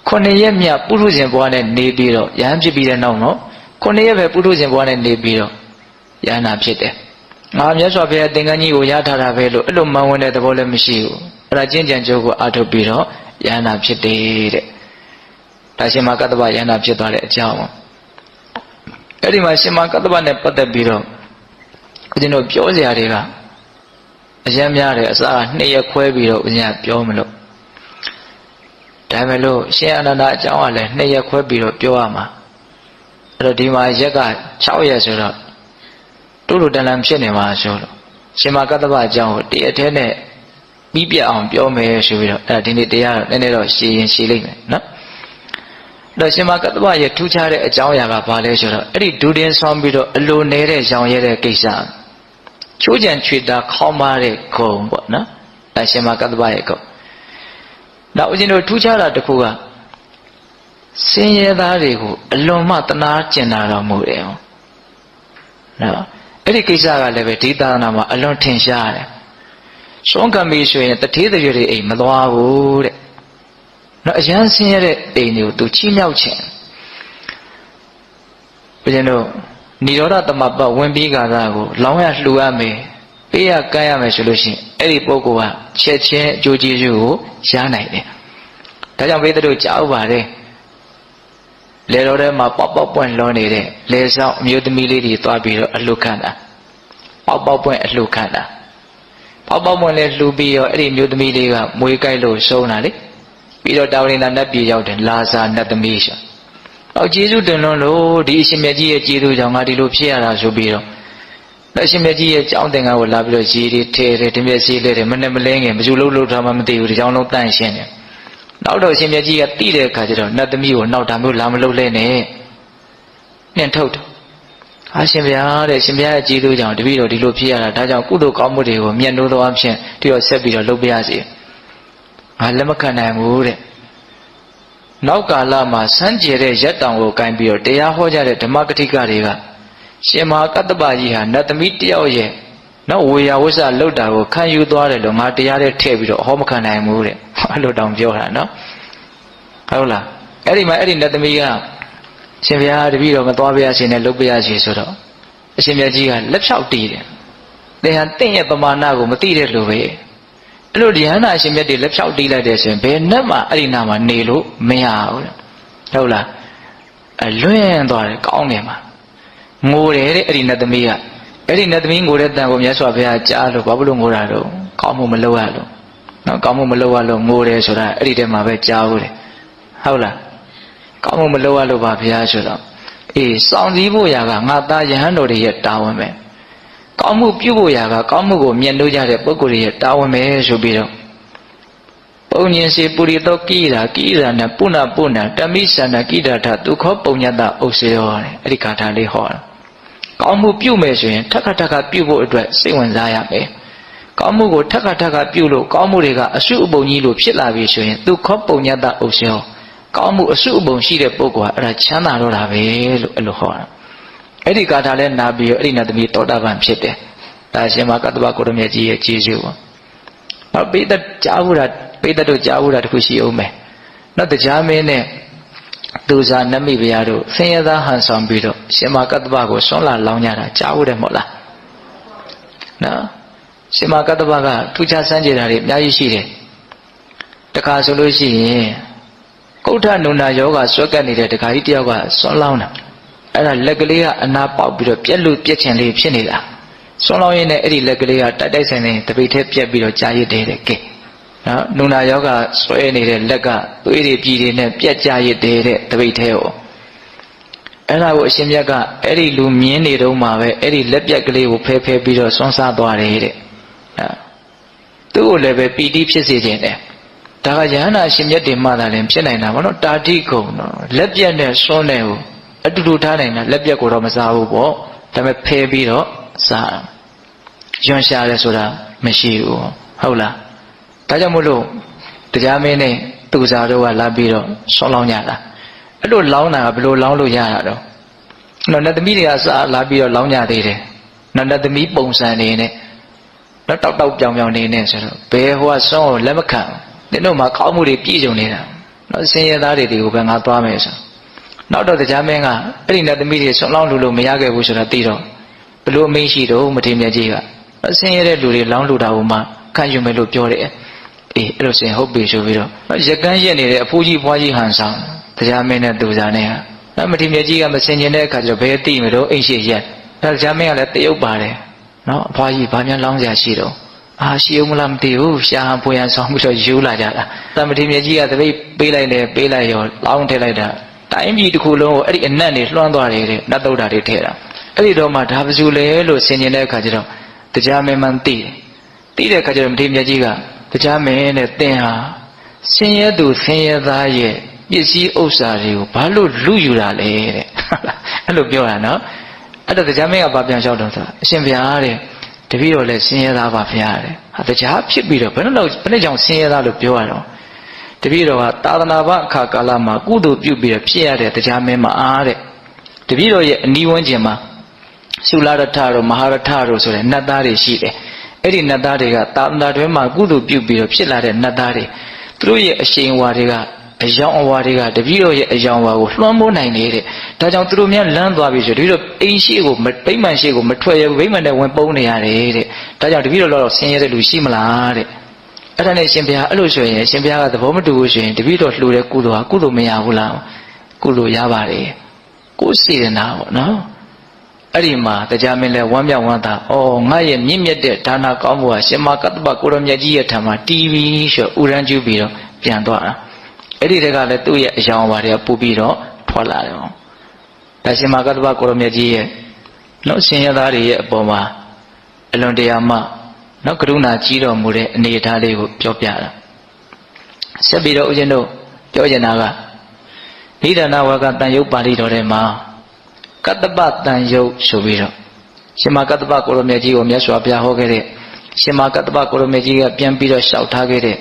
9ရက်မြပုထုဇဉ်ဘဝနဲ့နေပြီးတော့ယဟန်ဖြစ်ပြီးတဲ့နောက်တော့9ရက်ပဲပုထုဇဉ်ဘဝနဲ့နေပြီးတော့ယဟနာဖြစ်တယ်ငါမြတ်စွာဘုရားသင်္ကန်းကြီးကိုရထားတာပဲလို့အဲ့လိုမှန်ဝင်တဲ့သဘောလည်းမရှိဘူးအဲ့ဒါကျင့်ကြံကြုတ်ကိုအထုတ်ပြီးတော့ယဟနာဖြစ်တယ်တဲ့ဒါရှင်မကတ္တပယဟနာဖြစ်သွားတဲ့အကြောင်းအဲ့ဒီမှာရှင်မကတ္တပနဲ့ပတ်သက်ပြီးတော့ဦးဇင်းတို့ပြောစရာတွေကအရင်များတယ်အစား2ရက်ခွဲပြီးတော့ဦးဇင်းကပြောမလို့ဒါပေမဲ့လို့ရှင်အနန္ဒာအကြောင်းကလည်း2ရက်ခွဲပြီးတော့ပြောရမှာအဲ့တော့ဒီမှာရက်က6ရက်ဆိုတော့တို့လိုတန်လန်ဖြစ်နေမှာဆိုလို့ရှင်မကတ္တပအကြောင်းကိုတရက်တည်းနဲ့ပြီးပြအောင်ပြောမယ်ဆိုပြီးတော့အဲ့ဒီနေ့တရားတော့နည်းနည်းတော့ရှည်ရင်ရှည်လိမ့်မယ်နော်အဲ့တော့ရှင်မကတ္တပရဲ့ထူးခြားတဲ့အကြောင်းအရာကဘာလဲဆိုတော့အဲ့ဒီဒုတင်ဆောင်ပြီးတော့အလိုနေတဲ့ရောင်ရဲတဲ့ကိစ္စချိုးကြံချွေတာခေါင်းမာတဲ့ဂုံပေါ့နော်ဒါရှင်မကတ္တပရဲ့ဂုံနောက်ဦးဇင်းတို့ထူးခြားတာတစ်ခုကစင်ရဲသားတွေကိုအလွန်မှတနာကျင်တာတော်မူတယ်နော်အဲ့ဒီကိစ္စကလည်းပဲဒီသာသနာမှာအလွန်ထင်ရှားတယ်ရှောင်းကံပြီဆိုရင်တထေးတရွေတွေအိမ်မသွားဘူးတဲ့နော်အရန်ဆင်းရဲတဲ့အိမ်တွေကိုသူချီးမြှောက်ခြင်းဘုရင်တို့နိရောဓသမပတ်ဝင်ပြီးကာလကိုလောင်းရလှူရမယ်ပေးရကမ်းရမယ်ဆိုလို့ရှိရင်အဲ့ဒီပုဂ္ဂိုလ်ကချက်ချင်းအကျိုးကျေးဇူးကိုရနိုင်တယ်ဒါကြောင့်ဘိသတို့ကြားဥပါတယ်လေတော်ထဲမှာပေါက်ပွင့်လွန်နေတဲ့လေဆောင်အမျိုးသမီးလေးတွေသွားပြီးတော့အလှခံတာ ပေါက်ပွင့်အလှခံတာပေါက်ပွင့်လဲလှူပြီးရောအဲ့ဒီမျိုးသမီးလေးကမွေးကြိုက်လို့ဆုံးတာလေပြီးတော့တာဝရိန္ဒနတ်ပြည်ရောက်တယ်လာစာနတ်သမီးဆိုတော့ကျေးဇူးတင်လို့ဒီအရှင်မြတ်ကြီးရဲ့ကျေးဇူးကြောင့်ငါဒီလိုဖြစ်ရတာဆိုပြီးတော့အရှင်မြတ်ကြီးရဲ့ကြောင်းသင်္ကန်းကိုလာပြီးတော့ရေတွေထဲတယ်ဒီမျက်စိလေးတွေမနဲ့မလဲငယ်မကျူလို့ထားမှမသိဘူးဒီကြောင်းလုံးတန့်ရှင်းတယ်နောက်တော့အရှင်မြတ်ကြီးကတိတဲ့အခါကျတော့နတ်သမီးကိုနောက်တာမျိုးလာမလုပ်လဲနဲ့နှင်ထုတ်တယ်အရှင်ဗျာတဲ့ရှင်ဗျာရဲ့ကျေးဇူးကြောင့်တပည့်တော်ဒီလိုဖြစ်ရတာဒါကြောင့်ကုသိုလ်ကောင်းမှုတွေကိုမြတ်နိုးသောအဖြစ်ဒီတော့ဆက်ပြီးတော့လုပ်ပြရစီငါလက်မခံနိုင်ဘူးတဲ့နောက်ကာလမှာစမ်းကြဲတဲ့ရက်တောင်ကိုကင်ပြီးတော့တရားဟောကြတဲ့ဓမ္မကတိကတွေကရှင်မဟာကတ္တပကြီးဟာနတ်သမီးတယောက်ရဲ့နော်ဝေယဝဆလောက်တာကိုခံယူသွားတယ်လို့ငါတရားတဲ့ထည့်ပြီးတော့ဟောမခံနိုင်ဘူးတဲ့အဲ့လိုတောင်ပြောတာနော်ဟုတ်လားအဲ့ဒီမှာအဲ့ဒီနတ်သမီးကရှင်ဗျာတပည့်တော်မသွားပြရစီနဲ့လုပ်ပြရစီဆိုတော့အရှင်မြတ်ကြီးကလက်ဖြောက်တီးတယ်သင်ဟာတင့်ရဲ့ပမာဏကိုမသိတဲ့လူပဲအဲ့လိုဉာဏ်နာအရှင်မြတ်တွေလက်ဖြောက်တီးလိုက်တယ်ဆိုရင်ဘယ်နဲ့မှအဲ့ဒီနာမှာနေလို့မရဘူးဟုတ်လားအလွင့်သွားတယ်ကောင်းတယ်မှာငိုတယ်တဲ့အဲ့ဒီနတ်သမီးကအဲ့ဒီနတ်သမီးငိုတဲ့တန်ကိုမြတ်စွာဘုရားကြားလို့ဘာလို့ငိုတာတော့ကောင်းမှုမလုပ်ရလို့နော်ကောင်းမှုမလုပ်ရလို့ငိုတယ်ဆိုတာအဲ့ဒီတည်းမှာပဲကြားဘူးတယ်ဟုတ်လားကောင်းမှုမလုပ်ရလို့ပါဘုရားဆိုတော့အေးစောင့်စည်းဖို့ရာကငါသားယဟန်တော်တွေရဲ့တာဝန်ပဲကောင်းမှုပြုဖို့ရာကကောင်းမှုကိုမြတ်လို့ကြတဲ့ပုဂ္ဂိုလ်တွေရဲ့တာဝန်ပဲဆိုပြီးတော့ပုံညင်စီပုရိသောကိရာနဲ့ပုဏ္ဏတမိသန္တကိဒထဒုက္ခပုံညတဥစ္စေရောတဲ့အဲ့ဒီဂါထာလေးဟောတာကောင်းမှုပြုမယ်ဆိုရင်ထက်ခါပြုဖို့အတွက်စိတ်ဝင်စားရမယ်ကောင်းမှုကိုထက်ခါပြုလို့ကောင်းမှုတွေကအစုအပုံကြီးလို့ဖြစ်လာပြီဆိုရင်ဒုက္ခပုံညတဥစ္စေရောကောင်းမှုအစုအပုံရှိတဲ့ပုဂ္ဂိုလ်ကအဲ့ဒါချမ်းသာတော့တာပဲလို့အဲ့လိုဟောတာအဲ့ဒီဂါထာလဲနာပြီးတော့အဲ့ဒီနတ်သမီးတောတာပန်ဖြစ်တယ်ဒါရှင်မကတ္တဗကိုရမြတ်ကြီးရဲ့ကျေးဇူးပေါ့နောက်ပိဋကကြားဘူးတာပိဋကတို့ကြားဘူးတာတခုရှိအောင်မယ်နောက်တရားမင်းနဲ့သူဇာနမိဘုရားတို့ဆင်းရဲသားဟန်ဆောင်ပြီးတော့ရှင်မကတ္တဗကိုဆွမ်းလာလောင်းကြတာကြားဘူးတယ်မဟုတ်လားနော်ရှင်မကတ္တဗကထူးခြားစမ်းကြတာတွေအများကြီးရှိတယ်တခါဆိုလို့ရှိရင်ကုဋ္ဌနုနာယောဂဆွဲကပ်နေတဲ့တခါကြီးတယောက်ကဆွမ်းလောင်းတာအဲ့ဒါလက်ကလေးကအနာပေါက်ပြီးတော့ပြက်လို့ပြက်ချင်လေးဖြစ်နေတာဆွမ်းလောင်းရင်းနဲ့အဲ့ဒီလက်ကလေးကတိုက်ဆိုင်နေတပိတ်ထဲပြက်ပြီးတော့ကြားရစ်တယ်တဲ့ကဲနော်နုနာယောဂဆွဲနေတဲ့လက်ကသွေးတွေပြည်တွေနဲ့ပြက်ကြားရစ်တယ်တဲ့တပိတ်ထဲကိုအဲ့ဒါကိုအရှင်မြတ်ကအဲ့ဒီလူမြင်းနေတုန်းမှာပဲအဲ့ဒီလက်ပြက်ကလေးကိုဖဲပြီးတော့ဆွမ်းစားသွားတယ်တဲ့သူ့ကိုလည်းပဲပီတိဖြစ်စေခြင်းတယ်ဒါကယဟနာရှင်မြတ်တွေမှသာလည်းဖြစ်နိုင်တာဗောနော်တာတိကုံနော်လက်ပြက်နဲ့ဆွန်းတယ်ကိုအတူတူထားနိုင်တာလက်ပြက်ကိုတော့မစားဘူးပေါ့ဒါပေမဲ့ဖဲပြီးတော့စားရွံ့ရှာတယ်ဆိုတာမရှိဘူးဟုတ်လားဒါကြောင့်မို့လို့တရားမင်းနဲ့သူစားတို့ကလာပြီးတော့ဆွန်းလောင်းကြတာအဲ့လိုလောင်းတာကဘယ်လိုလောင်းလို့ရတာတော့နတ်သမီးတွေကစားလာပြီးတော့လောင်းကြသေးတယ်နတ်သမီးပုံစံနေနဲ့တော့တောက်ပြောင်နေနဲ့ဆိုတော့ဘယ်ဟိုကဆွန်းကိုလက်မခံသင်တို့မှာကောင်းမှုတွေပြည့်စုံနေတာနော်ဆင်းရဲသားတွေကိုပဲငါသွားမယ်ဆိုနောက်တော့တရားမင်းကအဲ့ဒီနတ်သမီးတွေဆွမ်းလောင်းလို့မရခဲ့ဘူးဆိုတာသိတော့ဘလို့အမင်းရှိတော့မထေရမြတ်ကြီးကဆင်းရဲတဲ့လူတွေလောင်းလို့တာကိုမှခံယူမယ်လို့ပြောတယ်အေးအဲ့လိုဆိုရင်ဟုတ်ပြီဆိုပြီးတော့ရကန်းရက်နေတဲ့အဖိုးကြီးဖွားကြီးဟန်ဆောင်တရားမင်းနဲ့သူစားနဲ့ဟာမထေရမြတ်ကြီးကမစင်ကျင်တဲ့အခါကျတော့ဘယ်သိမလို့အိမ်ရှိရက်တရားမင်းကလည်းတရုပ်ပါတယ်နော်အဖွားကြီးဘာမှလောင်းစရာရှိတော့ရှိအောင်မလားမသိဘူးရှာဟန်ပွေဟန်ဆောင်ပြီးတော့ယူလာကြတာသမတိမြတ်ကြီးကတပိတ်ပေးလိုက်တယ်ပေးလိုက်ရောလောင်းထည့်လိုက်တာတိုင်းပြည်တစ်ခုလုံးကိုအဲ့ဒီအနက်နေလွှမ်းသွားတယ်တဲ့နတ်သုဒ္ဓတွေထည့်တာအဲ့ဒီတော့မှဒါပစုလဲလို့ဆင်ခြင်တဲ့အခါကျတော့တရားမင်းမှန်သိတဲ့အခါကျတော့မထေရမြတ်ကြီးကတရားမင်းနဲ့သင်ဟာဆင်းရဲသူဆင်းရဲသားရဲ့ပစ္စည်းဥစ္စာတွေကိုဘာလို့လူယူတာလဲတဲ့အဲ့လိုပြောတာနော်အဲ့တော့တရားမင်းကဘာပြန်လျှောက်တော့ဆိုအရှင်ဘုရားတဲ့တပည့်တော်လည်းဆင်းရဲသားပါဖရားတဲ့တရားဖြစ်ပြီးတော့ဘယ်နဲ့ကြောင့်ဆင်းရဲသားလို့ပြောရတော့တပည့်တော်ကသာသနာ့ဘအခါကာလမှာကုသိုလ်ပြုပြီးတော့ဖြစ်ရတဲ့တရားမင်းမှာအားတဲ့တပည့်တော်ရဲ့အနီးဝန်းကျင်မှာသုလရထတို့မဟာရထတို့ဆိုတဲ့နတ်သားတွေရှိတယ်အဲ့ဒီနတ်သားတွေကသာသနာတွင်မှာကုသိုလ်ပြုပြီးတော့ဖြစ်လာတဲ့နတ်သားတွေသူတို့ရဲ့အရှိန်အဝါတွေကအယောင်အဝါတွေကတပည့်တော်ရဲ့အယောင်အဝါကိုလွှမ်းမိုးနိုင်နေတဲ့ဒါကြောင့်သူတို့များလမ်းသွားပြီဆိုတပည့်တော်အိမ်ရှိကိုဗိမာန်ရှိကိုမထွက်ရဘူးဗိမာန်နဲ့ဝင်ပုန်းနေရတယ်တဲ့ဒါကြောင့်တပည့်တော်တော့ဆင်းရဲတဲ့လူရှိမလားတဲ့အဲ့ဒါနဲ့ရှင်ဘုရားအဲ့လိုဆိုရင်ရှင်ဘုရားကသဘောမတူဘူးဆိုရင်တပည့်တော်လှူတဲ့ကုသိုလ်ဟာကုသိုလ်မရဘူးလားကုသိုလ်ရပါတယ်ကိုယ်စေတနာပေါ့နော် အဲ့ဒီမှာတရားမင်းလဲဝမ်းမြောက်ဝမ်းသာငါရဲ့မြင့်မြတ်တဲ့ဒါနကောင်းမှုဟာရှင်မကတ္တပကိုရမြတ်ကြီးရဲ့ထံမှာတီးပြီးဆိုဥရန်ကျူးပြီးတော့ပြန်သွားတာအဲ့ဒီတက်ကလည်းသူ့ရဲ့အယောင်ပါတွေကပူပြီးတော့ထွက်လာတယ်ဒါရှင်မကတ္တပကိုရမြတ်ကြီးရဲ့နော်ရှင်ရသားတွေရဲ့အပေါ်မှာအလွန်တရာမှနော်ကရုဏာကြီးတော်မူတဲ့အနေအထားလေးကိုပြောပြတာဆက်ပြီးတော့ဦးဇင်းတို့ပြောချင်တာကနိဒာနဝကတန်ယုတ်ပါဠိတော်ထဲမှာကတ္တပတန်ယုတ်ဆိုပြီးတော့ရှင်မကတ္တပကိုရမြတ်ကြီးကိုမြတ်စွာဘုရားဟောခဲ့တဲ့ရှင်မကတ္တပကိုရမြတ်ကြီးကပြန်ပြီးတော့လျှောက်ထားခဲ့တဲ့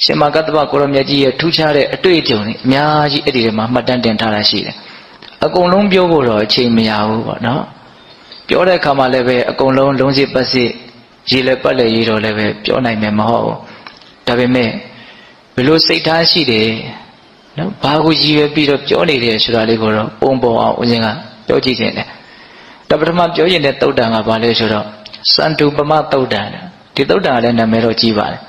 ရှင်မကတ္တပကိုရမြတ်ကြီးရဲ့ထူးခြားတဲ့အတွေ့အကြုံတွေအများကြီးအဲ့ဒီထဲမှာမှတ်တမ်းတင်ထားတာရှိတယ်အကုန်လုံးပြောဖို့တော့အချိန်မရဘူးပေါ့နော်ပြောတဲ့အခါမှာလည်းပဲအကုန်လုံးလုံးစစ်ပတ်စစ်ရေလည်းပတ်လည်းရေတော့လည်းပဲပြောနိုင်မယ်မဟုတ်ဘူးဒါပေမဲ့ဘယ်လိုစိတ်ထားရှိတယ်နော်ဘာကိုရည်ရွယ်ပြီးတော့ပြောနေတယ်ဆိုတာလေးကိုတော့ပုံပေါ်အောင်ဦးဇင်းကပြောကြည့်ခြင်းတယ်တပထမပြောရင်တဲ့သုတ်တန်ကဘာလဲဆိုတော့စန္တုပမသုတ်တန်ဒီသုတ်တန်ကလည်းနာမည်တော့ကြီးပါတယ်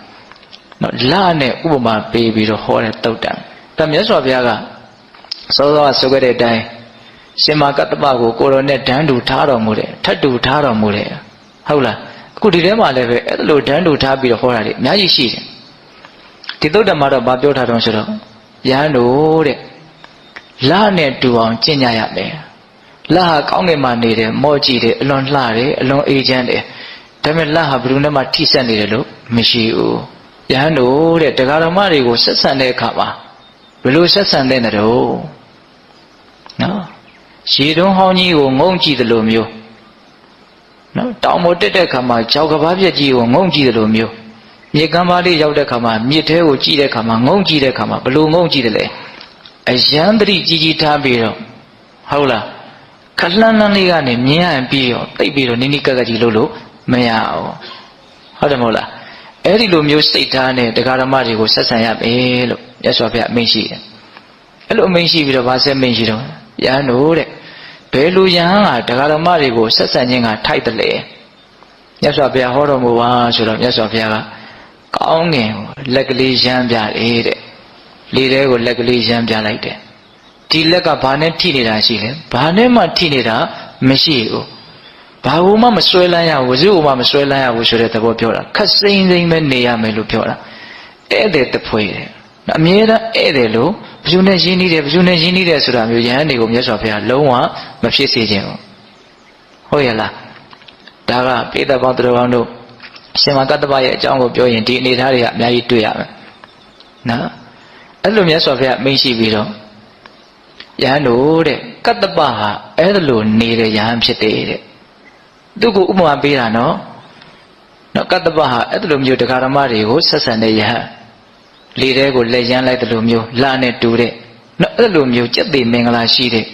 နော်လနဲ့ဥပမာပေးပြီးတော့ဟောတဲ့သုတ်တန်ဒါမြတ်စွာဘုရားကစောစောကဆိုခဲ့တဲ့အတိုင်းရှင်မကတ္တပကိုကိုရောနဲ့ဓာန်တူထားတော်မူတယ်ထတ်တူထားတော်မူတယ်ဟုတ်လားအခုဒီထဲမှာလည်းပဲအဲ့လိုဓာန်တူထားပြီးတော့ဟောတာလေအများကြီးရှိတယ်ဒီသုတ်တန်မှာတော့ဗာပြောထားတော့ဆိုတော့ယဟန်တို့တဲ့လနဲ့တူအောင်ကျင့်ကြရမယ်လဟာကောင်းကင်မှာနေတယ်မော့ကြည့်တယ်အလွန်လှတယ်အလွန်အေးချမ်းတယ်ဒါပေမဲ့လဟာဘယ်သူနဲ့မှထိစပ်နေတယ်လို့မရှိဘူးယဟန်တို့တဲ့တရားတော်မတွေကိုဆက်ဆံတဲ့အခါမှာဘယ်လိုဆက်ဆံတဲ့နဲ့တော့နော်ရေတွန်းဟောင်းကြီးကိုငုံကြည့်တယ်လို့မျိုးနော်တောင်ပေါ်တက်တဲ့အခါမှာကြောက်ကဘာပြက်ကြီးကိုငုံကြည့်တယ်လို့မျိုးမြေကမ်းပါးလေးရောက်တဲ့အခါမှာမြစ်ထဲကိုကြည့်တဲ့အခါမှာငုံကြည့်တဲ့အခါမှာဘယ်လိုငုံကြည့်တယ်လဲအယံတတိကြီးကြီးထားပြီးတော့ဟုတ်လားခလှမ်းလှမ်းလေးကနေမြင်ရရင်ပြီးရောတိတ်ပြီးတော့နိနိကကကြီးလို့မရအောင်ဟုတ်တယ်မဟုတ်လားအဲ့ဒီလိုမျိုးစိတ်ထားနဲ့တရားဓမ္မတွေကိုဆက်ဆံရမယ်လို့မြတ်စွာဘုရားအမိန့်ရှိတယ်အဲ့လိုအမိန့်ရှိပြီးတော့ဗာဆက်မိန့်ရှိတော့ယဟန်တို့တဲ့ဘယ်လိုယဟန်ကတရားဓမ္မတွေကိုဆက်ဆံခြင်းကထိုက်တယ်လဲမြတ်စွာဘုရားဟောတော်မူပါဆိုတော့မြတ်စွာဘုရားကကောင်းငင်ကိုလက်ကလေးရမ်းပြတယ်တဲ့လေထဲကိုလက်ကလေးရမ်းပြလိုက်တယ်ဒီလက်ကဘာနဲ့ထိနေတာရှိလဲဘာနဲ့မှထိနေတာမရှိဘူးဘာလို့မှမဆွဲလန်းရဘူးဝဇုမှမဆွဲလန်းရဘူးဆိုတဲ့သဘောပြောတာခက်စိမ့်စိမ့်ပဲနေရမယ်လို့ပြောတာဧည့်သည်တဖွဲတယ်အမြဲတမ်းဧည့်သည်လို့ဘယ်သူနဲ့ရင်းနှီးတယ်ဘယ်သူနဲ့ရင်းနှီးတယ်ဆိုတာမျိုးယဟန်တွေကိုမြတ်စွာဘုရားလုံးဝမဖြစ်စေခြင်းဘူးဟုတ်ရဲ့လားဒါကပိဋကပေါင်းတော်ကောင်းတို့ရှင်မကတ္တပရဲ့အကြောင်းကိုပြောရင်ဒီအနေအထားတွေကအများကြီးတွေ့ရမယ်နော်အဲ့လိုမြတ်စွာဘုရားအမိန့်ရှိပြီးတော့ယဟန်တို့တဲ့ကတ္တပဟာအဲ့လိုနေတဲ့ယဟန်ဖြစ်တယ်တဲ့သူကဥပမာပေးတာနော်ကတ္တပဟာအဲ့လိုမျိုးတရားဓမ္မတွေကိုဆက်ဆံတဲ့ယဟန်လေထဲကိုလက်ရမ်းလိုက်တယ်လို့မျိုးလာနဲ့တူတဲ့နော်အဲ့လိုမျိုးစက်သေးမင်္ဂလာရှိတဲ့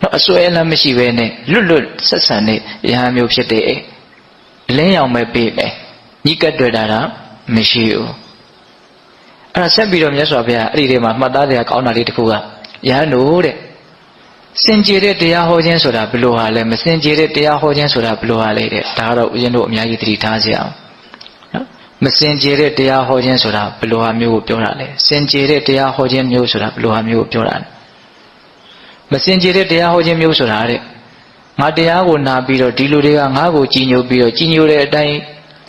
နော်အစွဲအလမ်းမရှိဘဲနဲ့လွတ်ဆက်ဆံတဲ့ယဟန်မျိုးဖြစ်တယ်လင်းရောင်ပဲပေးမယ်ညီကတ်တွေ့တာမရှိဘူးအဲ့ဒါဆက်ပြီးတော့မြတ်စွာဘုရားအဲ့ဒီထဲမှာမှတ်သားစရာကောင်းတာလေးတစ်ခုကယဟန်တို့တဲ့စင်ကြယ်တဲ့တရားဟောခြင်းဆိုတာဘယ်လိုဟာလဲမစင်ကြယ်တဲ့တရားဟောခြင်းဆိုတာဘယ်လိုဟာလဲတဲ့ဒါကတော့ဦးဇင်းတို့အများကြီးသတိထားကြအောင်နော်မစင်ကြယ်တဲ့တရားဟောခြင်းဆိုတာဘယ်လိုဟာမျိုးကိုပြောတာလဲစင်ကြယ်တဲ့တရားဟောခြင်းမျိုးဆိုတာဘယ်လိုဟာမျိုးကိုပြောတာလဲမစင်ကြယ်တဲ့တရားဟောခြင်းမျိုးဆိုတာတဲ့ငါတရားကိုနာပြီးတော့ဒီလူတွေကငါ့ကိုကြည်ညိုပြီးတော့ကြည်ညိုတဲ့အတိုင်း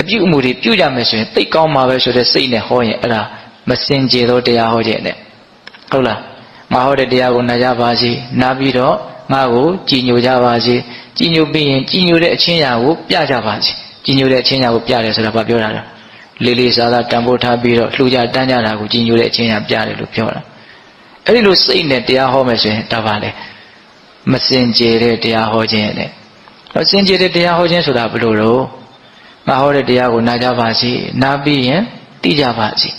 အပြုအမူတွေပြုကြမယ်ဆိုရင်သိကောင်းမှာပဲဆိုတဲ့စိတ်နဲ့ဟောရင်အဲ့ဒါမစင်ကြယ်သောတရားဟောခြင်းနဲ့ဟုတ်လားငါဟောတဲ့တရားကိုနာကြပါစေနာပြီးတော့ငါ့ကိုကြည်ညိုကြပါစေကြည်ညိုပြီးရင်ကြည်ညိုတဲ့အချင်းရာကိုပြကြပါစေကြည်ညိုတဲ့အချင်းရာကိုပြတယ်ဆိုတာဘာပြောတာလဲလေးလေးစားစားတန်ဖိုးထားပြီးတော့လှူကြတန်းကြတာကိုကြည်ညိုတဲ့အချင်းရာပြတယ်လို့ပြောတာအဲ့ဒီလိုစိတ်နဲ့တရားဟောမယ်ဆိုရင်ဒါပါလေမစင်ကြယ်တဲ့တရားဟောခြင်းနဲ့တော့စင်ကြယ်တဲ့တရားဟောခြင်းဆိုတာဘယ်လိုတော့ငါဟောတဲ့တရားကိုနာကြပါစေနာပြီးရင်သိကြပါစေ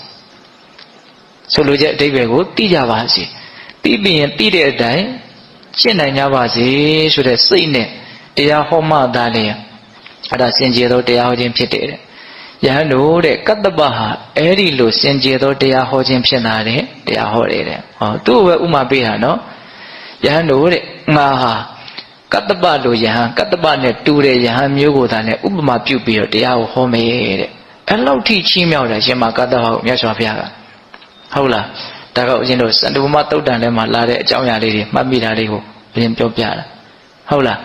ဆိုလိုချက်အဓိပ္ပာယ်ကိုသိကြပါစေသိပြီးရင်သိတဲ့အတိုင်းရှင်းနိုင်ကြပါစေဆိုတဲ့စိတ်နဲ့တရားဟောမှသာလေအဲ့ဒါစင်ကြယ်သောတရားဟောခြင်းဖြစ်တယ်တဲ့ယဟန်တို့တဲ့ကတ္တပဟာအဲ့ဒီလိုစင်ကြယ်သောတရားဟောခြင်းဖြစ်လာတဲ့တရားဟောတယ်တဲ့ဟောသူ့ကိုပဲဥမာပေးတာနော်ယဟန်တို့တဲ့ငါဟာကတ္တပလိုယဟန်ကတ္တပနဲ့တူတဲ့ယဟန်မျိုးကိုသာနဲ့ဥပမာပြုပြီးတော့တရားကိုဟောမယ်တဲ့အဲ့လောက်ထိချီးမြှောက်တယ်ရှင်မကတ္တပကိုမြတ်စွာဘုရားကဟုတ်လားဒါကဦးဇင်းတို့စန္ဒုမသုတ်တန်ထဲမှာလာတဲ့အကြောင်းအရာလေးတွေမှတ်မိတာလေးကိုဦးဇင်းပြောပြတာဟုတ်လား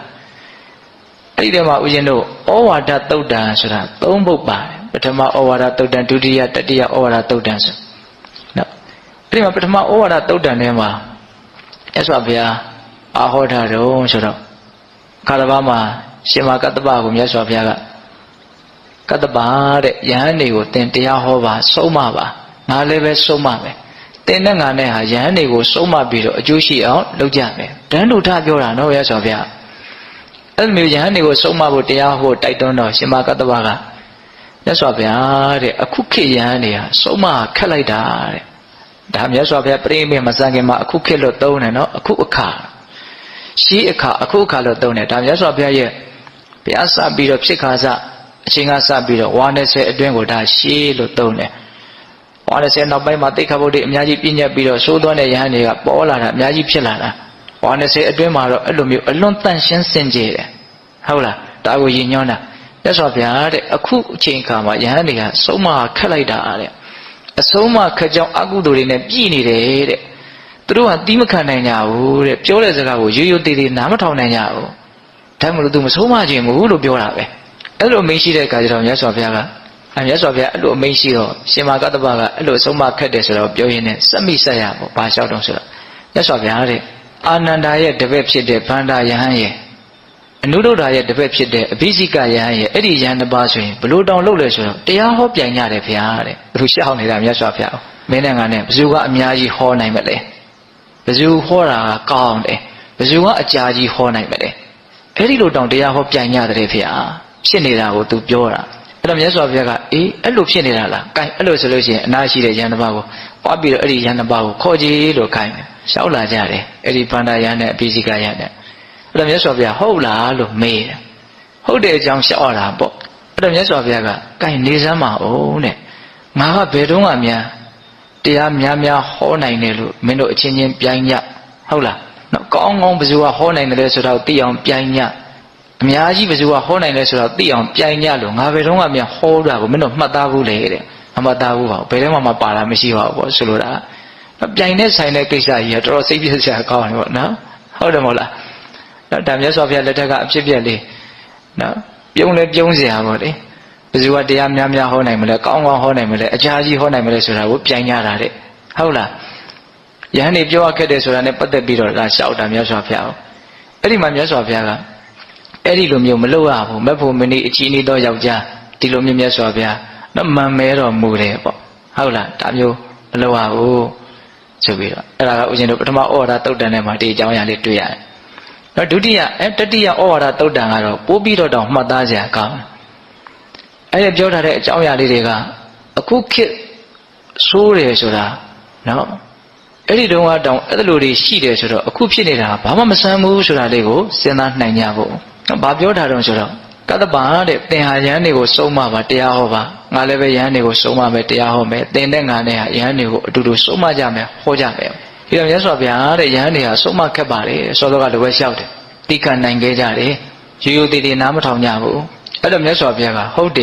အဲ့ဒီတည်းမှာဦးဇင်းတို့ဩဝါဒသုတ်တံဆိုတာ၃ပုဒ်ပါတယ်ပထမဩဝါဒသုတ်တံဒုတိယတတိယဩဝါဒသုတ်တံဆိုနော်အဲ့ဒီမှာပထမဩဝါဒသုတ်တံထဲမှာမြတ်စွာဘုရားအာဟောတာတော့ဆိုတော့ခါတစ်ပါးမှာရှင်မကတ္တပကိုမြတ်စွာဘုရားကကတ္တပတဲ့ယဟန်တွေကိုသင်တရားဟောပါဆုံးမပါငါလည်းပဲဆုံးမမယ်သင်နဲ့ငါနဲ့ဟာယဟန်တွေကိုဆုံးမပြီးတော့အကျိုးရှိအောင်လုပ်ကြမယ်တန်းတူထားပြောတာနော်မြတ်စွာဘုရားအဲ့လိုမျိုးယဟန်တွေကိုဆုံးမဖို့တရားဟောတိုက်တွန်းတော့ရှင်မကတ္တပကမြတ်စွာဘုရားတဲ့အခုခေတ်ယဟန်တွေဟာဆုံးမခက်လိုက်တာတဲ့ဒါမြတ်စွာဘုရားပြိမိမစံခင်မှာအခုခေတ်လို့သုံးတယ်နော်အခုအခါရှေးအခါအခုအခါလို့သုံးတယ်ဒါမြတ်စွာဘုရားရဲ့ဘုရားစပြီးတော့ဖြစ်ခါစအချိန်ကစပြီးတော့ဝါ20အတွင်းကိုဒါရှေးလို့သုံးတယ်ဝါ20နောက်ပိုင်းမှာတိက္ခဗုဒ္ဓအများကြီးပြည့်ညက်ပြီးတော့သိုးသွန်းတဲ့ယဟန်တွေကပေါ်လာတာအများကြီးဖြစ်လာတာဝါ20အတွင်းမှာတော့အဲ့လိုမျိုးအလွန်တန့်ရှင်းစင်ကြယ်တယ်ဟုတ်လားဒါကိုရည်ညွှန်းတာမြတ်စွာဘုရားတဲ့အခုအချိန်ခါမှာယဟန်တွေကဆုံးမခက်လိုက်တာတဲ့အဆုံးမခက်ကြောင်းအကုသိုလ်တွေနဲ့ပြည်နေတယ်တဲ့သူတို့ကတီးမခံနိုင်ကြဘူးတဲ့ပြောတဲ့စကားကိုရိုးရိုးသေးသေးနားမထောင်နိုင်ကြဘူးဒါမှမဟုတ်သူမဆုံးမခြင်းဘူးလို့ပြောတာပဲအဲ့လိုအမိန့်ရှိတဲ့အခါကျတော့မြတ်စွာဘုရားကမြတ်စွာဘုရားအဲ့လိုအမိန့်ရှိတော့ရှင်မကတ္တပကအဲ့လိုအဆုံးမခက်တယ်ဆိုတော့ပြောရင်းနဲ့စက်မိဆက်ရပေါ့ဘာလျှောက်တော့ဆိုတော့မြတ်စွာဘုရားတဲ့အာနန္ဒာရဲ့တပည့်ဖြစ်တဲ့ဗန္ဒာယဟန်ရဲ့အနုဒ္ဒရာရဲ့တပည့်ဖြစ်တဲ့အဘိဇိကယဟန်ရဲ့အဲ့ဒီယဟန်တစ်ပါးဆိုရင်ဘလို့တောင်လုပ်လဲဆိုတော့တရားဟောပြိုင်ကြတယ်ဘုရားတဲ့သူရှောက်နေတာမြတ်စွာဘုရားမင်းနဲ့ငါနဲ့ဘယ်သူကအများကြီးဟောနိုင်မလဲဘယ်သူဟောတာကောင်းတယ်ဘယ်သူကအကြာကြီးဟောနိုင်မလဲအဲ့ဒီလိုတောင်တရားဟောပြိုင်ကြတယ်ဘုရားဖြစ်နေတာကိုသူပြောတာအဲ့တော့မြတ်စွာဘုရားကအေးအဲ့လိုဖြစ်နေတာလားကဲအဲ့လိုဆိုလို့ရှိရင်အနာရှိတဲ့ယဟန်တစ်ပါးကိုပွားပြီးတော့အဲ့ဒီယဟန်တစ်ပါးကိုခေါ်ကြည့်လို့ခိုင်းတယ်ရှောက်လာကြတယ်အဲ့ဒီဗန္ဒာယဟန်နဲ့အဘိဇိကယဟန်နဲ့အဲ့တော့မြတ်စွာဘုရားဟုတ်လားလို့မေးတယ်ဟုတ်တဲ့အကြောင်းရှောက်ရတာပေါ့အဲ့တော့မြတ်စွာဘုရားကကဲနေစမ်းပါဦးတဲ့ငါကဘယ်တော့မှများတရားများဟောနိုင်တယ်လို့မင်းတို့အချင်းချင်းပြိုင်ညဟုတ်လားနော်ကောင်းကောင်းဘယ်သူကဟောနိုင်တယ်လဲဆိုတော့သိအောင်ပြိုင်ညအများကြီးဘယ်သူကဟောနိုင်လဲဆိုတော့သိအောင်ပြိုင်ညလို့ငါဘယ်တော့မှများဟောတာကိုမင်းတို့မှတ်သားဘူးလေတဲ့မမှတ်သားဘူးပါဘယ်တော့မှပါတာမရှိပါဘူးပေါ့ဆိုလိုတာပြိုင်နဲ့ဆိုင်တဲ့ကိစ္စကြီးကတော်တော်စိတ်ပြည့်စရာကောင်းတယ်ပေါ့နော်ဟုတ်တယ်မဟုတ်လားနော်ဒါမြတ်စွာဘုရားလက်ထက်ကအဖြစ်ပြက်လေးနော်ပြုံးလဲပြုံးစရာပေါ့လေဘယ်သူကတရားများဟောနိုင်မလဲကောင်းကောင်းဟောနိုင်မလဲအကြာကြီးဟောနိုင်မလဲဆိုတာကိုပြိုင်ကြတာတဲ့ဟုတ်လားယဟန်နေပြောရခဲ့တယ်ဆိုတာနဲ့ပတ်သက်ပြီးတော့ဒါရှောက်တာမြတ်စွာဘုရားအဲ့ဒီမှာမြတ်စွာဘုရားကအဲ့ဒီလိုမျိုးမလုပ်ရဘူးမဖို့မနေအချီးနေတော့ယောက်ျားဒီလိုမျိုးမြတ်စွာဘုရားနော်မန်မဲတော်မူတယ်ပေါ့ဟုတ်လားဒါမျိုးမလုပ်ရဘူးဆိုပြီးတော့အဲ့ဒါကဦးဇင်းတို့ပထမဩဝါဒသုတ်တန်ထဲမှာဒီအကြောင်းအရာလေးတွေ့ရတယ်နော်ဒုတိယတတိယဩဝါဒသုတ်တန်ကတော့ပိုးပြီးတော့တောင်မှတ်သားစရာကောင်းတယ်အဲ့ဒီပြောထားတဲ့အကြောင်းအရာလေးတွေကအခုခေတ်ဆိုးတယ်ဆိုတာနော်အဲ့ဒီတုန်းကတောင်အဲ့လိုတွေရှိတယ်ဆိုတော့အခုဖြစ်နေတာဘာမှမဆန်းဘူးဆိုတာလေးကိုစဉ်းစားနိုင်ကြဖို့ဘာပြောထားတော့ဆိုတော့ကတ္တပတဲ့သင်ဟာယဟန်တွေကိုစုံမပါတရားဟောပါငါလည်းပဲယဟန်တွေကိုစုံမမယ်တရားဟောမယ်သင်တဲ့ငါနဲ့ဟာယဟန်တွေကိုအတူတူစုံမကြမယ်ဟောကြမယ်ဒီတော့မြတ်စွာဘုရားတဲ့ယဟန်တွေကစုံမခက်ပါတယ်စောစောကလိုပဲလျှောက်တယ်တိခံနိုင်ခဲ့ကြတယ်ရိုးရိုးသေးသေးနားမထောင်ကြဘူးအဲ့တော့မြတ်စွာဘုရားကဟုတ်တယ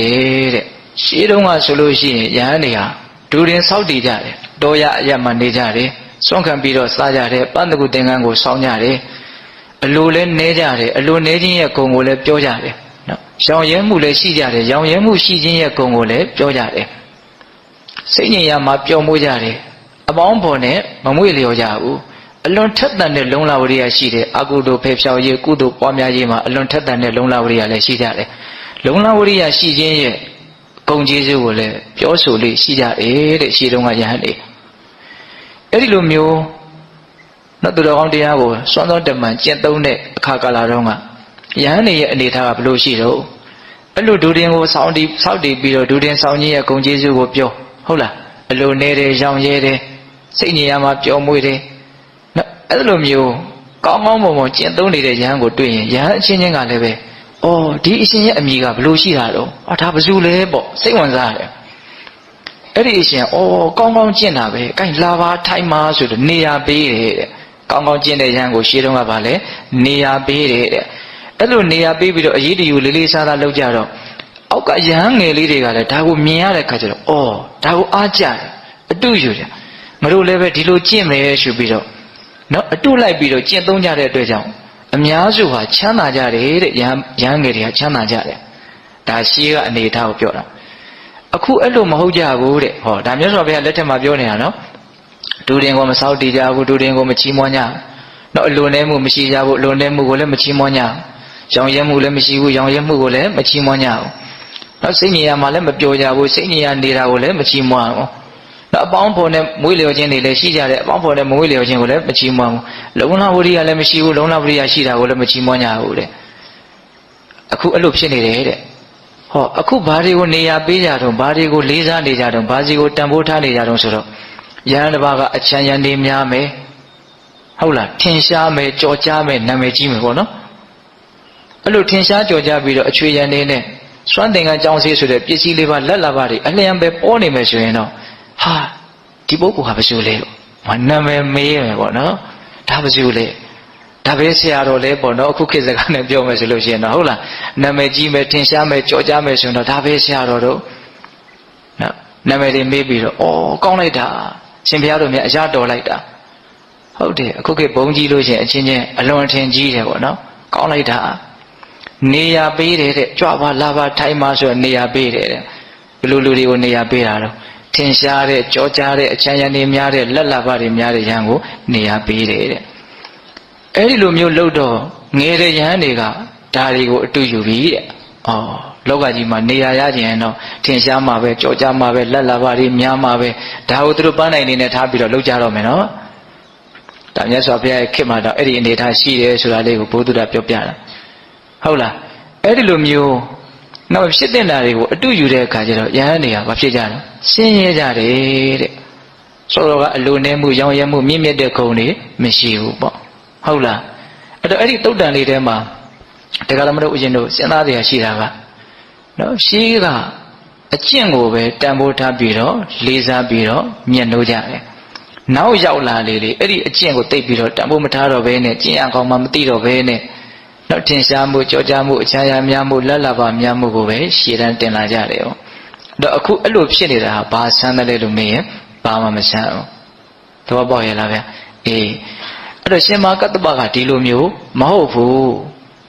်တဲ့ရှေးတုန်းကဆိုလို့ရှိရင်ယဟန်တွေဟာဒူရင်စောက်တည်ကြတယ်တောရအရက်မှနေကြတယ်စွန့်ခံပြီးတော့စားကြတယ်ပန်းတကူသင်္ကန်းကိုဆောင်းကြတယ်အလိုလဲနဲကြတယ်အလိုနဲခြင်းရဲ့ဂုဏ်ကိုလည်းပြောကြတယ်နော်ရောင်ရဲမှုလည်းရှိကြတယ်ရောင်ရဲမှုရှိခြင်းရဲ့ဂုဏ်ကိုလည်းပြောကြတယ်စိတ်ညင်ရမှာပျော်မွေ့ကြတယ်အပေါင်းဖော်နဲ့မမွေ့လျော်ကြဘူးအလွန်ထက်သန်တဲ့လုံလဝရိယရှိတယ်အကုသိုလ်ဖယ်ဖြောက်ရေးကုသိုလ်ပွားများရေးမှာအလွန်ထက်သန်တဲ့လုံလဝရိယလည်းရှိကြတယ်လုံလဝရိယရှိခြင်းရဲ့ဂုဏ်ကျေးဇူးကိုလည်းပြောဆိုလေးရှိကြတယ်တဲ့ရှေးတုန်းကယဟန်တွေအဲ့ဒီလိုမျိုးနော်သူတော်ကောင်းတရားကိုစွမ်းသောတမန်ကျင့်သုံးတဲ့အခါကာလတုန်းကယဟန်တွေရဲ့အနေထားကဘယ်လိုရှိတော့အဲ့လိုဒုတင်ကိုစောင့်တည်ပြီးတော့ဒုတင်ဆောင်ခြင်းရဲ့ဂုဏ်ကျေးဇူးကိုပြောဟုတ်လားအလိုနေတယ်ရောင်ရဲတယ်စိတ်ညစ်ရမှာပျော်မွေ့တယ်နော်အဲ့လိုမျိုးကောင်းကောင်းမွန်မွန်ကျင့်သုံးနေတဲ့ယဟန်ကိုတွေ့ရင်ယဟန်အချင်းချင်းကလည်းပဲအော်ဒီအရှင်ရဲ့အမိကဘယ်လိုရှိတာတော့ဒါဘယ်သူလဲပေါ့စိတ်ဝင်စားရတယ်အဲ့ဒီအရှင်အော်ကောင်းကောင်းကျင့်တာပဲအဲလာပါထိုင်ပါဆိုတော့နေရာပေးတယ်တဲ့ကောင်းကောင်းကျင့်တဲ့ယဟန်ကိုရှေးတုန်းကပါလဲနေရာပေးတယ်တဲ့အဲ့လိုနေရာပေးပြီးတော့အရေးတယူလေးလေးစားစားလုပ်ကြတော့အောက်ကယဟန်ငယ်လေးတွေကလည်းဒါကိုမြင်ရတဲ့ခါကျတော့အော်ဒါကိုအားကြတယ်အတုယူတယ်ငါတို့လည်းပဲဒီလိုကျင့်မယ်ဆိုပြီးတော့နော်အတုလိုက်ပြီးတော့ကျင့်သုံးကြတဲ့အတွက်ကြောင့် အများစုဟာချမ်းသာကြတယ်တဲ့ရဟန်းငယ်တွေကချမ်းသာကြတယ်ဒါရှေးကအနေထားကိုပြောတာအခုအဲ့လိုမဟုတ်ကြဘူးတဲ့ဟောဒါမြတ်စွာဘုရားလက်ထက်မှာပြောနေတာနော်ဒူရင်ကိုမစောက်တည်ကြဘူးဒူရင်ကိုမချီးမွမ်းကြနော်အလွန်နဲ့မှုမရှိကြဘူးအလွန်နဲ့မှုကိုလည်းမချီးမွမ်းကြရောင်ရဲမှုလည်းမရှိဘူးရောင်ရဲမှုကိုလည်းမချီးမွမ်းကြဘူးနော်စိတ်ညစ်ရမှလည်းမပြောကြဘူးစိတ်ညစ်ရနေတာကိုလည်းမချီးမွမ်းဘူးနော်အပေါင်းဖော်နဲ့မွေးလျော်ခြင်းတွေလည်းရှိကြတယ်အပေါင်းဖော်နဲ့မွေးလျော်ခြင်းကိုလည်းမချီးမွမ်းဘူးလုံလဝရိယလည်းမရှိဘူးလုံလဝရိယရှိတာကိုလည်းမချီးမွမ်းကြဘူးတဲ့အခုအဲ့လိုဖြစ်နေတယ်တဲ့ဟောအခုဘာတွေကိုနေရာပေးကြတော့ဘာတွေကိုလေးစားနေကြတော့ဘာစီကိုတန်ဖိုးထားနေကြတော့ဆိုတော့ယဟန်တစ်ပါးကအချမ်းရံနေများမယ်ဟုတ်လားထင်ရှားမယ်ကြော်ကြားမယ်နာမည်ကြီးမယ်ပေါ့နော်အဲ့လိုထင်ရှားကြော်ကြားပြီးတော့အချွေရံနေနဲ့စွမ်းသင်္ကန်းကြောင်းစေးဆိုတဲ့ပစ္စည်းလေးပါလက်လာပါတွေအလျံပဲပေါ်နေမယ်ဆိုရင်တော့ဟာဒီပုဂ္ဂိုလ်ဟာဘယ်သူလဲနာမည်မေးမယ်ပေါ့နော်ဒါဘယ်သူလဲဒါပဲဆရာတော်လဲပေါ့နော်အခုခေတ်စကားနဲ့ပြောမယ်ဆိုလို့ရှိရင်တော့ဟုတ်လားနာမည်ကြီးမယ်ထင်ရှားမယ်ကြော်ကြားမယ်ဆိုရင်တော့ဒါပဲဆရာတော်တို့နော်နာမည်တွေမေးပြီးတော့အော်ကောင်းလိုက်တာရှင်ဘုရားတို့မြတ်အရာတော်လိုက်တာဟုတ်တယ်အခုခေတ်ဘုံကြီးလို့ရှိရင်အချင်းချင်းအလွန်ထင်ကြီးတယ်ပေါ့နော်ကောင်းလိုက်တာနေရာပေးတယ်တဲ့ကြွပါလာပါထိုင်ပါဆိုနေရာပေးတယ်တဲ့ဘယ်လိုလူတွေကိုနေရာပေးတာတော့ထင်ရှားတဲ့ကြောကြားတဲ့အချမ်းရံတွေများတဲ့လက်လာပါတွေများတဲ့ယဟန်ကိုနေရာပေးတယ်တဲ့အဲ့ဒီလိုမျိုးလှုပ်တော့ငယ်တဲ့ယဟန်တွေကဒါတွေကိုအတူယူပြီးတဲ့ဩလောကကြီးမှာနေရာရခြင်းတော့ထင်ရှားမှာပဲကြောကြားမှာပဲလက်လာပါတွေများမှာပဲဒါကိုသူတို့ပန်းနိုင်နေနဲ့ထားပြီးတော့လှုပ်ကြတော့မယ်နော်ဒါမြတ်စွာဘုရားရဲ့ခေတ်မှာတော့အဲ့ဒီအနေထားရှိတယ်ဆိုတာလေးကိုဘုသူဒ္ဓပြောပြတာဟုတ်လားအဲ့ဒီလိုမျိုးနောက်ဖြစ်တဲ့နာတွေကိုအတူယူတဲ့အခါကျတော့ယဟန်တွေကဘာဖြစ်ကြလဲဆင်းရဲကြတယ်တဲ့ဆိုတော့ကအလိုနဲ့မှုရောင်ရဲမှုမြင့်မြတ်တဲ့ခုံတွေမရှိဘူးပေါ့ဟုတ်လားအဲ့တော့အဲ့ဒီတုတ်တန်လေးထဲမှာတရားတော်မတို့ဦးဇင်းတို့စဉ်းစားရရှိတာကနော်ရှိကအကျင့်ကိုပဲတန်ဖိုးထားပြီးတော့လေးစားပြီးတော့မြတ်လို့ကြတယ်နောက်ရောက်လာလေလေအဲ့ဒီအကျင့်ကိုသိပြီးတော့တန်ဖိုးမထားတော့ဘဲနဲ့ကျင့်ရကောင်းမှမသိတော့ဘဲနဲ့နောက်ထင်ရှားမှုကြောကြားမှုအချမ်းရများမှုလက်လာပါများမှုကိုပဲရှည်တန်းတင်လာကြတယ်ပေါ့တော့အခုအဲ့လိုဖြစ်နေတာဟာဘာဆန်းတယ်လဲလို့မေးရင်ဘာမှမဆန်းဘူးသဘောပေါက်ရဲ့လားဗျအေးအဲ့တော့ရှင်မကတ္တပကဒီလိုမျိုးမဟုတ်ဘူ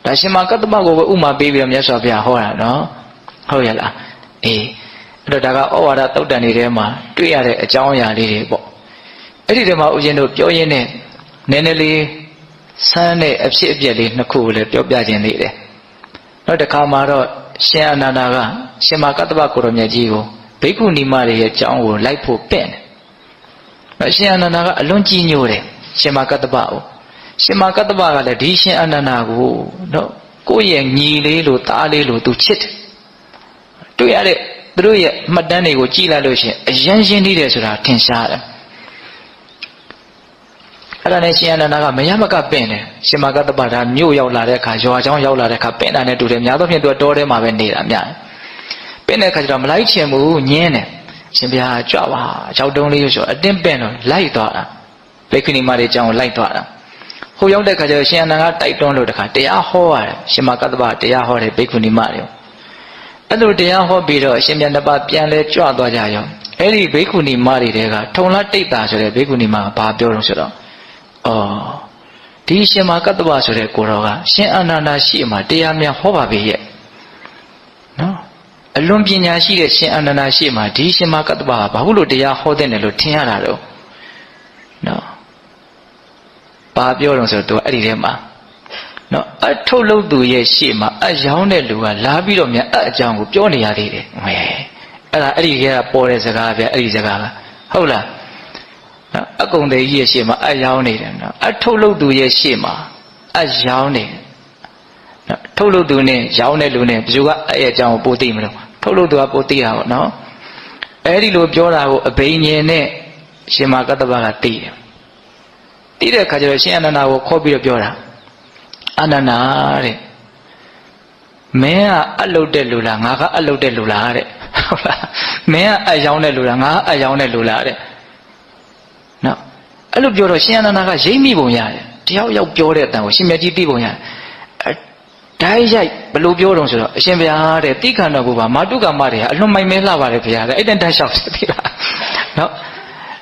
းဒါရှင်မကတ္တပကိုပဲဥမာပေးပြီးတော့မြတ်စွာဘုရားဟောတာနော်ဟုတ်ရဲ့လားအေးအဲ့တော့ဒါကဩဝါဒသုတ်တန်တွေထဲမှာတွေ့ရတဲ့အကြောင်းအရာလေးတွေပေါ့အဲ့ဒီထဲမှာဦးဇင်းတို့ပြောရင်းနဲ့နည်းနည်းလေးဆန်းတဲ့အဖြစ်အပျက်လေးနှစ်ခုကိုလည်းပြောပြခြင်းသေးတယ်နောက်တစ်ခါမှာတော့ရှင်အနန္ဒာကရှင်မကတ္တပကိုရောမြတ်ကြီးကိုဘိက္ခုနီမတွေရဲ့အကြောင်းကိုလိုက်ဖို့ပင့်တယ်နောက်ရှင်အနန္ဒာကအလွန်ကြီးညိုတယ်ရှင်မကတ္တပကိုရှင်မကတ္တပကလည်းဒီရှင်အနန္ဒာကိုနော်ကိုယ့်ရဲ့ညီလေးလိုသားလေးလိုသူချစ်တယ်တွေ့ရတဲ့သူတို့ရဲ့မှတ်တမ်းတွေကိုကြည့်လိုက်လို့ရှိရင်အယဉ်ရှင်းနေတယ်ဆိုတာထင်ရှားတယ်အဲ့ဒါနဲ့ရှင်အနန္ဒာကမရမကပင့်တယ်ရှင်မကတ္တပဒါမြို့ရောက်လာတဲ့အခါရွာချောင်းရောက်လာတဲ့အခါပင့်တာနဲ့တူတယ်များသောဖြင့်သူကတောထဲမှာပဲနေတာများတယ်ပင့်တဲ့အခါကျတော့မလိုက်ချင်ဘူးညင်းတယ်ရှင်ဘုရားကြွပါကြောက်တုံးလေးဆိုအတင်းပင့်တော့လိုက်သွားတာဘိက္ခုနီမတွေအကြောင်းကိုလိုက်သွားတာဟိုရောက်တဲ့အခါကျတော့ရှင်အနန္ဒာကတိုက်တွန်းလို့တခါတရားဟောရတယ်ရှင်မကတ္တပတရားဟောတယ်ဘိက္ခုနီမတွေအဲ့လိုတရားဟောပြီးတော့အရှင်မြတ်နှစ်ပါးပြန်လဲကြွသွားကြရောအဲ့ဒီဘိက္ခုနီမတွေတဲကထုံလတိတ်တာဆိုတဲ့ဘိက္ခုနီမကဘာပြောတော့ဆိုတော့ဒီရှင်မကတ္တဝဆိုတဲ့ကိုတော်ကရှင်အနန္ဒာရှိမှတရားများဟောပါပေရဲ့နော်အလွန်ပညာရှိတဲ့ရှင်အနန္ဒာရှိမှဒီရှင်မကတ္တဝကဘာလို့တရားဟောတဲ့တယ်လို့ထင်ရတာတော့နော်ဘာပြောတော့ဆိုတော့သူအဲ့ဒီထဲမှာနော်အထုတ်လုပ်သူရဲ့ရှေ့မှာအယောင်းတဲ့လူကလာပြီးတော့မြန်အကြောင်းကိုပြောနေရသေးတယ်ဟဲ့အဲ့ဒီကပေါ်တဲ့စကားဗျအဲ့ဒီစကားကဟုတ်လားအကုန်သေးကြီးရဲ့ရှေ့မှာအယောင်းနေတယ်နော်အထုတ်လုပ်သူရဲ့ရှေ့မှာအယောင်းနေနော်ထုတ်လုပ်သူနဲ့ရောင်းတဲ့လူနဲ့ဘယ်သူကအဲ့ရဲ့အကြောင်းကိုပိုသိမလို့ထုတ်လုပ်သူကပိုသိတာပေါ့နော်အဲ့ဒီလိုပြောတာကိုအဘိညာဉ်နဲ့ရှင်မကတ္တဗကသိတယ်သိတဲ့အခါကျတော့ရှင်အနန္ဒာကိုခေါ်ပြီးတော့ပြောတာအနန္ဒာတဲ့မင်းကအလုပ်တဲ့လူလားငါကအလုပ်တဲ့လူလားတဲ့ဟုတ်လားမင်းကအယောင်းတဲ့လူလားငါကအယောင်းတဲ့လူလားတဲ့နော်အဲ့လိုပြောတော့ရှင်အနန္ဒာကရိပ်မိပုံရတယ်တယောက်ယောက်ပြောတဲ့အတန်ကိုရှင်မြတ်ကြီးသိပုံရတယ်ဓာတ်ရိုက်ဘယ်လိုပြောတော့ဆိုတော့အရှင်ဘုရားတဲ့တိခန္ဓာဘုရားမာတုကာမတွေကအလွန်မိုင်မဲလှပါတယ်ဘုရားတဲ့အဲ့တန်တန်းလျှောက်သိလားနော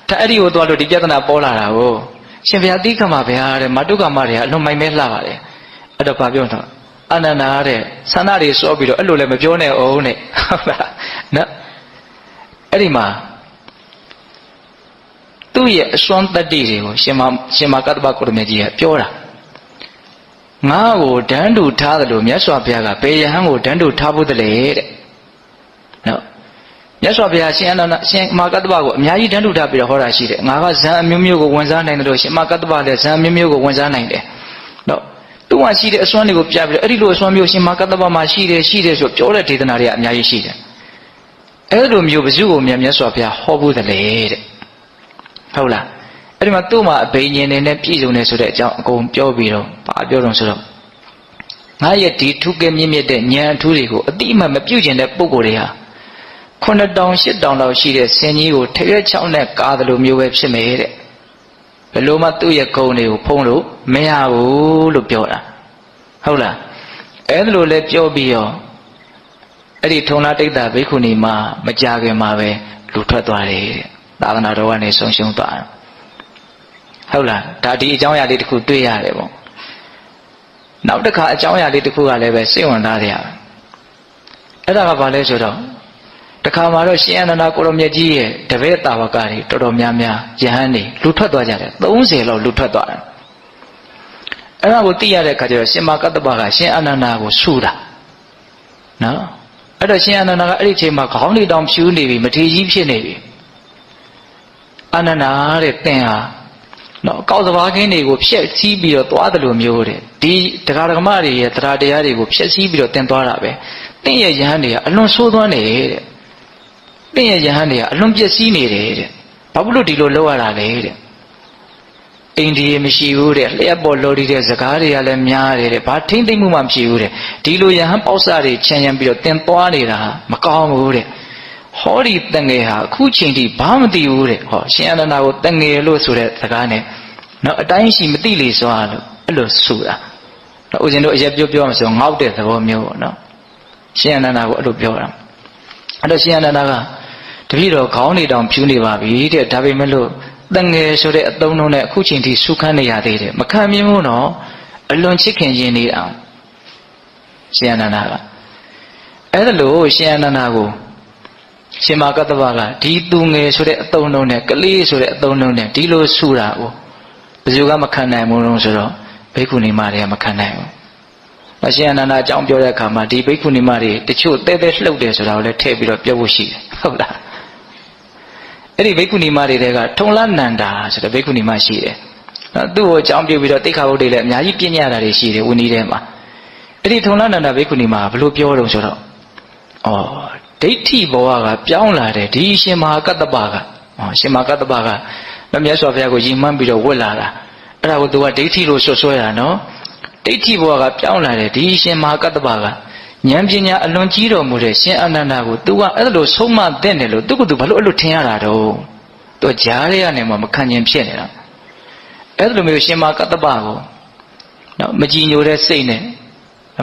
်ဒါအဲ့ဒီကိုသွားလို့ဒီပြဿနာပေါ်လာတာကိုရှင်ဘုရားတိခမဘုရားတဲ့မာတုကာမတွေကအလွန်မိုင်မဲလှပါတယ် အဲ့တော့ဘာပြောတော့အာနန္ဒာတဲ့ဆန္ဒတွေစောပြီးတော့အဲ့လိုလည်းမပြောနဲ့အောင်နဲ့ဟုတ်လားနော်အဲ့ဒီမှာသူ့ရဲ့အစွမ်းတတ္တိတွေကိုရှင်မကတ္တဗကိုရမကြီးကပြောတာငါ့ကိုဒန်းတူထားတယ်လို့မြတ်စွာဘုရားကဘယ်ယဟန်ကိုဒန်းတူထားဖို့တလေတဲ့နော်မြတ်စွာဘုရားရှင်အနန္ဒရှင်မကတ္တဗကိုအများကြီးဒန်းတူထားပြီးတော့ဟောတာရှိတယ်ငါကဇံအမျိုးမျိုးကိုဝင်စားနိုင်တယ်လို့ရှင်မကတ္တဗလည်းဇံအမျိုးမျိုးကိုဝင်စားနိုင်တယ်နော်သူ့မှာရှိတဲ့အစွမ်းတွေကိုပြပြီးတော့အဲ့ဒီလိုအစွမ်းမျိုးရှင်မကတ္တဗမှာရှိတယ်ဆိုပြောတဲ့ဒေသနာတွေကအများကြီးရှိတယ်အဲ့လိုမျိုးဘယ်သူကိုမြတ်စွာဘုရားဟောဖို့တလေတဲ့ဟုတ်လားအဲ့ဒီမှာသူ့မှာအဘိညာဉ်တွေနဲ့ပြည့်စုံနေဆိုတဲ့အကြောင်းအကုန်ပြောပြီးတော့ဘာပြောတော့ဆိုတော့ငါရဲ့ဒီထုကဲမြင့်မြတ်တဲ့ဉာဏ်အထူးတွေကိုအတိအမှန်မပြုတ်ကျင်တဲ့ပုဂ္ဂိုလ်တွေဟာ9000 8000လောက်ရှိတဲ့ဆင်ကြီးကိုထရွက်6နဲ့ကားတယ်လို့မျိုးပဲဖြစ်မယ်တဲ့ဘယ်လိုမှသူ့ရဲ့ဂုဏ်တွေကိုဖုံးလို့မရဘူးလို့ပြောတာဟုတ်လားအဲ့ဒါလိုလဲပြောပြီးတော့အဲ့ဒီထုံလာတိတ်တာဘိက္ခုနီမှာမကြခင်မှာပဲလူထွက်သွားတယ်တဲ့သာသနာတော်ကနေဆုံးရှုံးသွားတယ်ဟုတ်လားဒါဒီအကြောင်းအရာလေးတစ်ခုတွေ့ရတယ်ပေါ့နောက်တစ်ခါအကြောင်းအရာလေးတစ်ခုကလည်းပဲစိတ်ဝင်စားကြရအဲ့ဒါကဘာလဲဆိုတော့တခါမှတော့ရှင်အနန္ဒကိုရမြတ်ကြီးရဲ့တပည့်တာဝကတွေတော်တော်များများယဟန်နေလူထွက်သွားကြတယ်30လောက်လူထွက်သွားတယ်အဲ့ဒါကိုသိရတဲ့အခါကျတော့ရှင်မကတ္တဗကရှင်အနန္ဒကိုဆူတာနော်အဲ့တော့ရှင်အနန္ဒကအဲ့ဒီအချိန်မှာခေါင်းလေးတောင်ဖြူနေပြီမထေကြီးဖြစ်နေပြီအနန္ဒတဲ့သင်ဟာနော်ကောက်စဘာခင်းတွေကိုဖျက်ဆီးပြီးတော့သွားတယ်လို့မျိုးတဲ့ဒီတရားဓမ္မတွေရဲ့တရားတရားတွေကိုဖျက်ဆီးပြီးတော့တင်သွားတာပဲသင်ရဲ့ယဟန်တွေကအလွန်ဆိုးသွမ်းနေတဲ့သင်ရဲ့ယဟန်တွေကအလွန်ပျက်စီးနေတယ်တဲ့ဘာလို့ဒီလိုလုပ်ရတာလဲတဲ့အိန္ဒိယမရှိဘူးတဲ့လျှက်ပေါ်လော်ဒီတဲ့စကားတွေကလည်းများတယ်တဲ့ဘာထိမ့်သိမ့်မှုမှမရှိဘူးတဲ့ဒီလိုယဟန်ပေါက်စတွေခြံရံပြီးတော့တင်သွားနေတာမကောင်းဘူးတဲ့ဟောဒီတငယ်ဟာအခုချိန်ထိဘာမသိဘူးတဲ့ဟောရှင်အနန္ဒာကိုတငယ်လို့ဆိုတဲ့စကားနဲ့နော်အတိုင်းရှိမသိလေစွာလို့အဲ့လိုဆိုတာနော်ဦးဇင်းတို့အရက်ပြောမှဆိုငေါက်တဲ့သဘောမျိုးပေါ့နော်ရှင်အနန္ဒာကိုအဲ့လိုပြောတာအဲ့တော့ရှင်အနန္ဒာကတပည့်တော်ခေါင်းနေတောင်ဖြူနေပါပြီတဲ့ဒါပေမဲ့လို့တငယ်ဆိုတဲ့အသုံးလုံးနဲ့အခုချိန်ထိဆုခန်းနေရသေးတယ်မခံမြင်ဘူးနော်အလွန်ချစ်ခင်ရင်နေအောင်ရှင်အနန္ဒာကအဲ့ဒါလို့ရှင်အနန္ဒာကိုရှင်မကတ္တဗကဒီသူငယ်ဆိုတဲ့အသုံးလုံးနဲ့ကလေးဆိုတဲ့အသုံးလုံးနဲ့ဒီလိုဆူတာကိုဘယ်သူကမခံနိုင်ဘူးလို့ဆိုတော့ဘိက္ခုနီမတွေကမခံနိုင်ဘူး။ရှင်အနန္ဒာအကြောင်းပြောတဲ့အခါမှာဒီဘိက္ခုနီမတွေတချို့တဲတဲလှုပ်တယ်ဆိုတာကိုလည်းထည့်ပြီးတော့ပြောဖို့ရှိတယ်ဟုတ်လား။အဲ့ဒီဘိက္ခုနီမတွေကထုံလနန္ဒာဆိုတဲ့ဘိက္ခုနီမရှိတယ်။သူ့ကိုအကြောင်းပြုပြီးတော့တိခါဘုတ်တွေလည်းအများကြီးပြညတာတွေရှိတယ်ဝီနီထဲမှာ။အဲ့ဒီထုံလနန္ဒာဘိက္ခုနီမကဘယ်လိုပြောတော့ဆိုတော့ဒိဋ္ဌိဘဝကပြောင်းလာတယ်ဒီရှင်မဟာကတ္တဗကရှင်မဟာကတ္တဗကမြတ်စွာဘုရားကိုယဉ်မှန်းပြီးတော့ဝတ်လာတာအဲ့ဒါကိုသူကဒိဋ္ဌိလို့ဆွဆွဲတာနော်ဒိဋ္ဌိဘဝကပြောင်းလာတယ်ဒီရှင်မဟာကတ္တဗကဉာဏ်ပညာအလွန်ကြီးတော်မူတဲ့ရှင်အနန္ဒာကိုသူကအဲ့လိုဆုံးမသင့်တယ်လို့သူကသူဘာလို့အဲ့လိုထင်ရတာတော့သူကြားရရနေမှာမခံကျင်ဖြစ်နေတာအဲ့လိုမျိုးရှင်မဟာကတ္တဗကိုနော်မကြည်ညိုတဲ့စိတ်နဲ့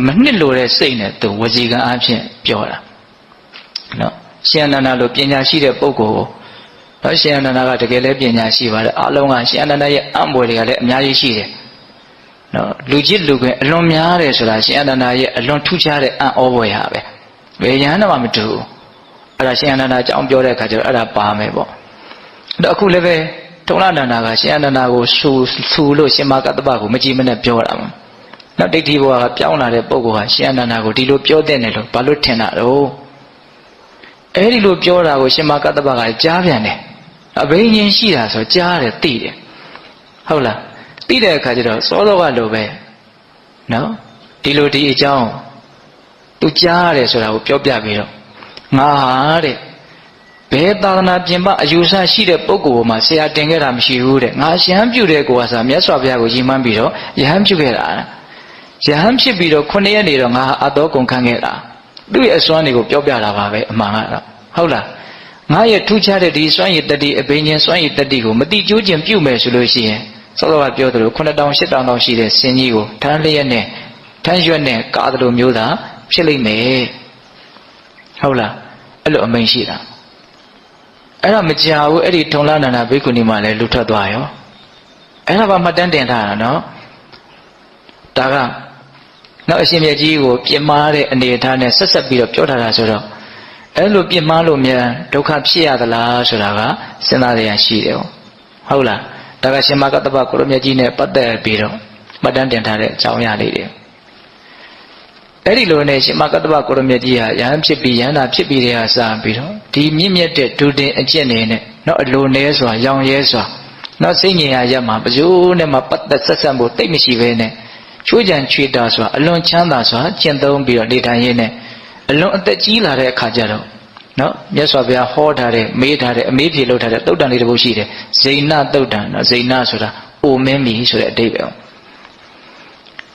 မနှစ်လိုတဲ့စိတ်နဲ့သူဝစီကံအဖြစ်ပြောတာနော်ရှင်အနန္ဒာလိုပညာရှိတဲ့ပုဂ္ဂိုလ်ကိုနော်ရှင်အနန္ဒာကတကယ်လည်းပညာရှိပါတယ်အလုံးကရှင်အနန္ဒာရဲ့အံ့ဘွယ်တွေကလည်းအများကြီးရှိတယ်နော်လူကြီးလူခွင်အလွန်များတယ်ဆိုတာရှင်အနန္ဒာရဲ့အလွန်ထူးခြားတဲ့အံ့ဩဘွယ်ဟာပဲဘယ်ရဟန်းမှမတူဘူးအဲ့ဒါရှင်အနန္ဒာအကြောင်းပြောတဲ့အခါကျတော့အဲ့ဒါပါမယ်ပေါ့အဲ့တော့အခုလည်းပဲထုံလနန္ဒာကရှင်အနန္ဒာကိုဆူလို့ရှင်မကတ္တဗကိုမကြည်မနဲ့ပြောတာမှာနော်ဒိဋ္ဌိဘဝကပြောင်းလာတဲ့ပုဂ္ဂိုလ်ဟာရှင်အနန္ဒာကိုဒီလိုပြောတဲ့တယ်လို့ဘာလို့ထင်တာတော့အဲ့ဒီလိုပြောတာကိုရှင်မကတ္တဗကကြားပြန်တယ်အဘိညာဉ်ရှိတာဆိုကြားတယ်သိတယ်ဟုတ်လားသိတဲ့အခါကျတော့စောစောကလိုပဲနော်ဒီလိုဒီအကြောင်းသူကြားရတယ်ဆိုတာကိုပြောပြပြီးတော့ငါဟာတဲ့ဘယ်သာသနာပြင်ပအယူဆရှိတဲ့ပုဂ္ဂိုလ်မှာဆရာတင်ခဲ့တာမရှိဘူးတဲ့ငါယဟန်ပြုတဲ့ကိုကစားမြတ်စွာဘုရားကိုယဉ်မှန်းပြီးတော့ယဟန်ပြုခဲ့တာယဟန်ဖြစ်ပြီးတော့9ရက်နေတော့ငါအတော်ကုန်ခံခဲ့တာသူ့ရဲ့အစွမ်းတွေကိုပြောပြတာပါပဲအမှန်ကတော့ဟုတ်လားငါရဲ့ထူးခြားတဲ့ဒီစွမ်းရည်တတိအဘိညာဉ်စွမ်းရည်တတိကိုမတိကျိုးခြင်းပြုမယ်ဆိုလို့ရှိရင်စောစောကပြောသလို9000 8000တောင်ရှိတဲ့ဆင်းကြီးကိုထမ်းလျက်နဲ့ထမ်းရွက်နဲ့ကာသလိုမျိုးသာဖြစ်လိမ့်မယ်ဟုတ်လားအဲ့လိုအမိန့်ရှိတာအဲ့ဒါမကြာဘူးအဲ့ဒီထုံလနန္ဒာဘိက္ခုနီမှလည်းလူထွက်သွားရောအဲ့ဒါပါမှတ်တမ်းတင်ထားတာနော်ဒါက နောက်အရှင်မြတ်ကြီးကိုပြင်းမာတဲ့အနေအထားနဲ့ဆက်ဆက်ပြီးတော့ပြောထားတာဆိုတော့အဲ့လိုပြင်းမာလို့မြန်ဒုက္ခဖြစ်ရသလားဆိုတာကစဉ်းစားရရှိတယ်ဟုတ်လားဒါကရှင်မကတ္တဗကိုရမြတ်ကြီးနဲ့ပတ်သက်ပြီးတော့မှတ်တမ်းတင်ထားတဲ့အကြောင်းအရာလေးတွေအဲ့ဒီလိုနဲ့ရှင်မကတ္တဗကိုရမြတ်ကြီးဟာယဟန်ဖြစ်ပြီးယဟန္တာဖြစ်ပြီးတဲ့ဟာစပြီးတော့ဒီမြင့်မြတ်တဲ့ဒုတင်အကျင့်နေနဲ့နောက်အလိုနဲစွာရောင်ရဲစွာနောက်စိတ်ငြိမ်ရာရက်မှာပဇိုးနဲ့မှပတ်သက်ဆက်ဆက်ဖို့တိတ်မရှိဘဲနဲ့ချိုးကြံချွေတာစွာအလွန်ချမ်းသာစွာကျင့်သုံးပြီးတော့နေထိုင်ရင်းနဲ့အလွန်အသက်ကြီးလာတဲ့အခါကျတော့နော်မြတ်စွာဘုရားဟောထားတဲ့မေးထားတဲ့အမေးဖြေလုပ်ထားတဲ့သုတ်တန်လေးတစ်ပုဒ်ရှိတယ်ဇိနသုတ်တန်နော်ဇိနဆိုတာအိုမင်းမီဆိုတဲ့အဓိပ္ပာယ်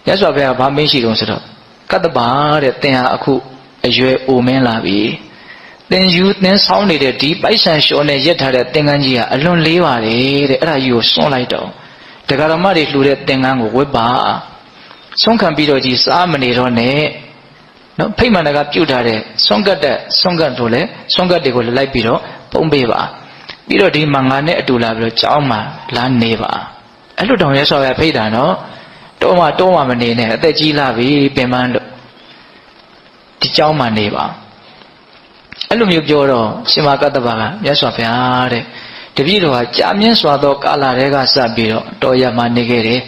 မြတ်စွာဘုရားဗာမင်းရှိတော့ဆိုတော့ကတ္တဗတဲ့သင်ဟာအခုအရွယ်အိုမင်းလာပြီသင်ယူသင်ဆောင်းနေတဲ့ဒီပိုက်ဆံလျှော်နဲ့ရက်ထားတဲ့သင်္ကန်းကြီးကအလွန်လေးပါတယ်တဲ့အဲ့ဒါကြီးကိုစွန့်လိုက်တော့တရားဓမ္မတွေလှူတဲ့သင်္ကန်းကိုဝတ်ပါဆုံးခံပြီးတော့ကြီးစားမနေတော့နဲ့နော်ဖိမှန်တကပြုတ်ထားတဲ့ဆွန့်ကတ်တို့လည်းဆွန့်ကတ်တွေကိုလိုက်ပြီးတော့ပုံပေးပါပြီးတော့ဒီမှာငါနဲ့အတူလာပြီးတော့ကြောင်းမှာလာနေပါအဲ့လိုတောင်ရဲဆော်ရဖိတ်တာနော်တောမှမနေနဲ့အသက်ကြီးလာပြီပင်ပန်းလို့ဒီကြောင်းမှာနေပါအဲ့လိုမျိုးပြောတော့ရှင်မကတ္တဗကမြတ်စွာဘုရားတဲ့တပည့်တော်ဟာကြာမြင့်စွာသောကာလတွေကစပြီးတော့တော်ရမှာနေခဲ့တယ်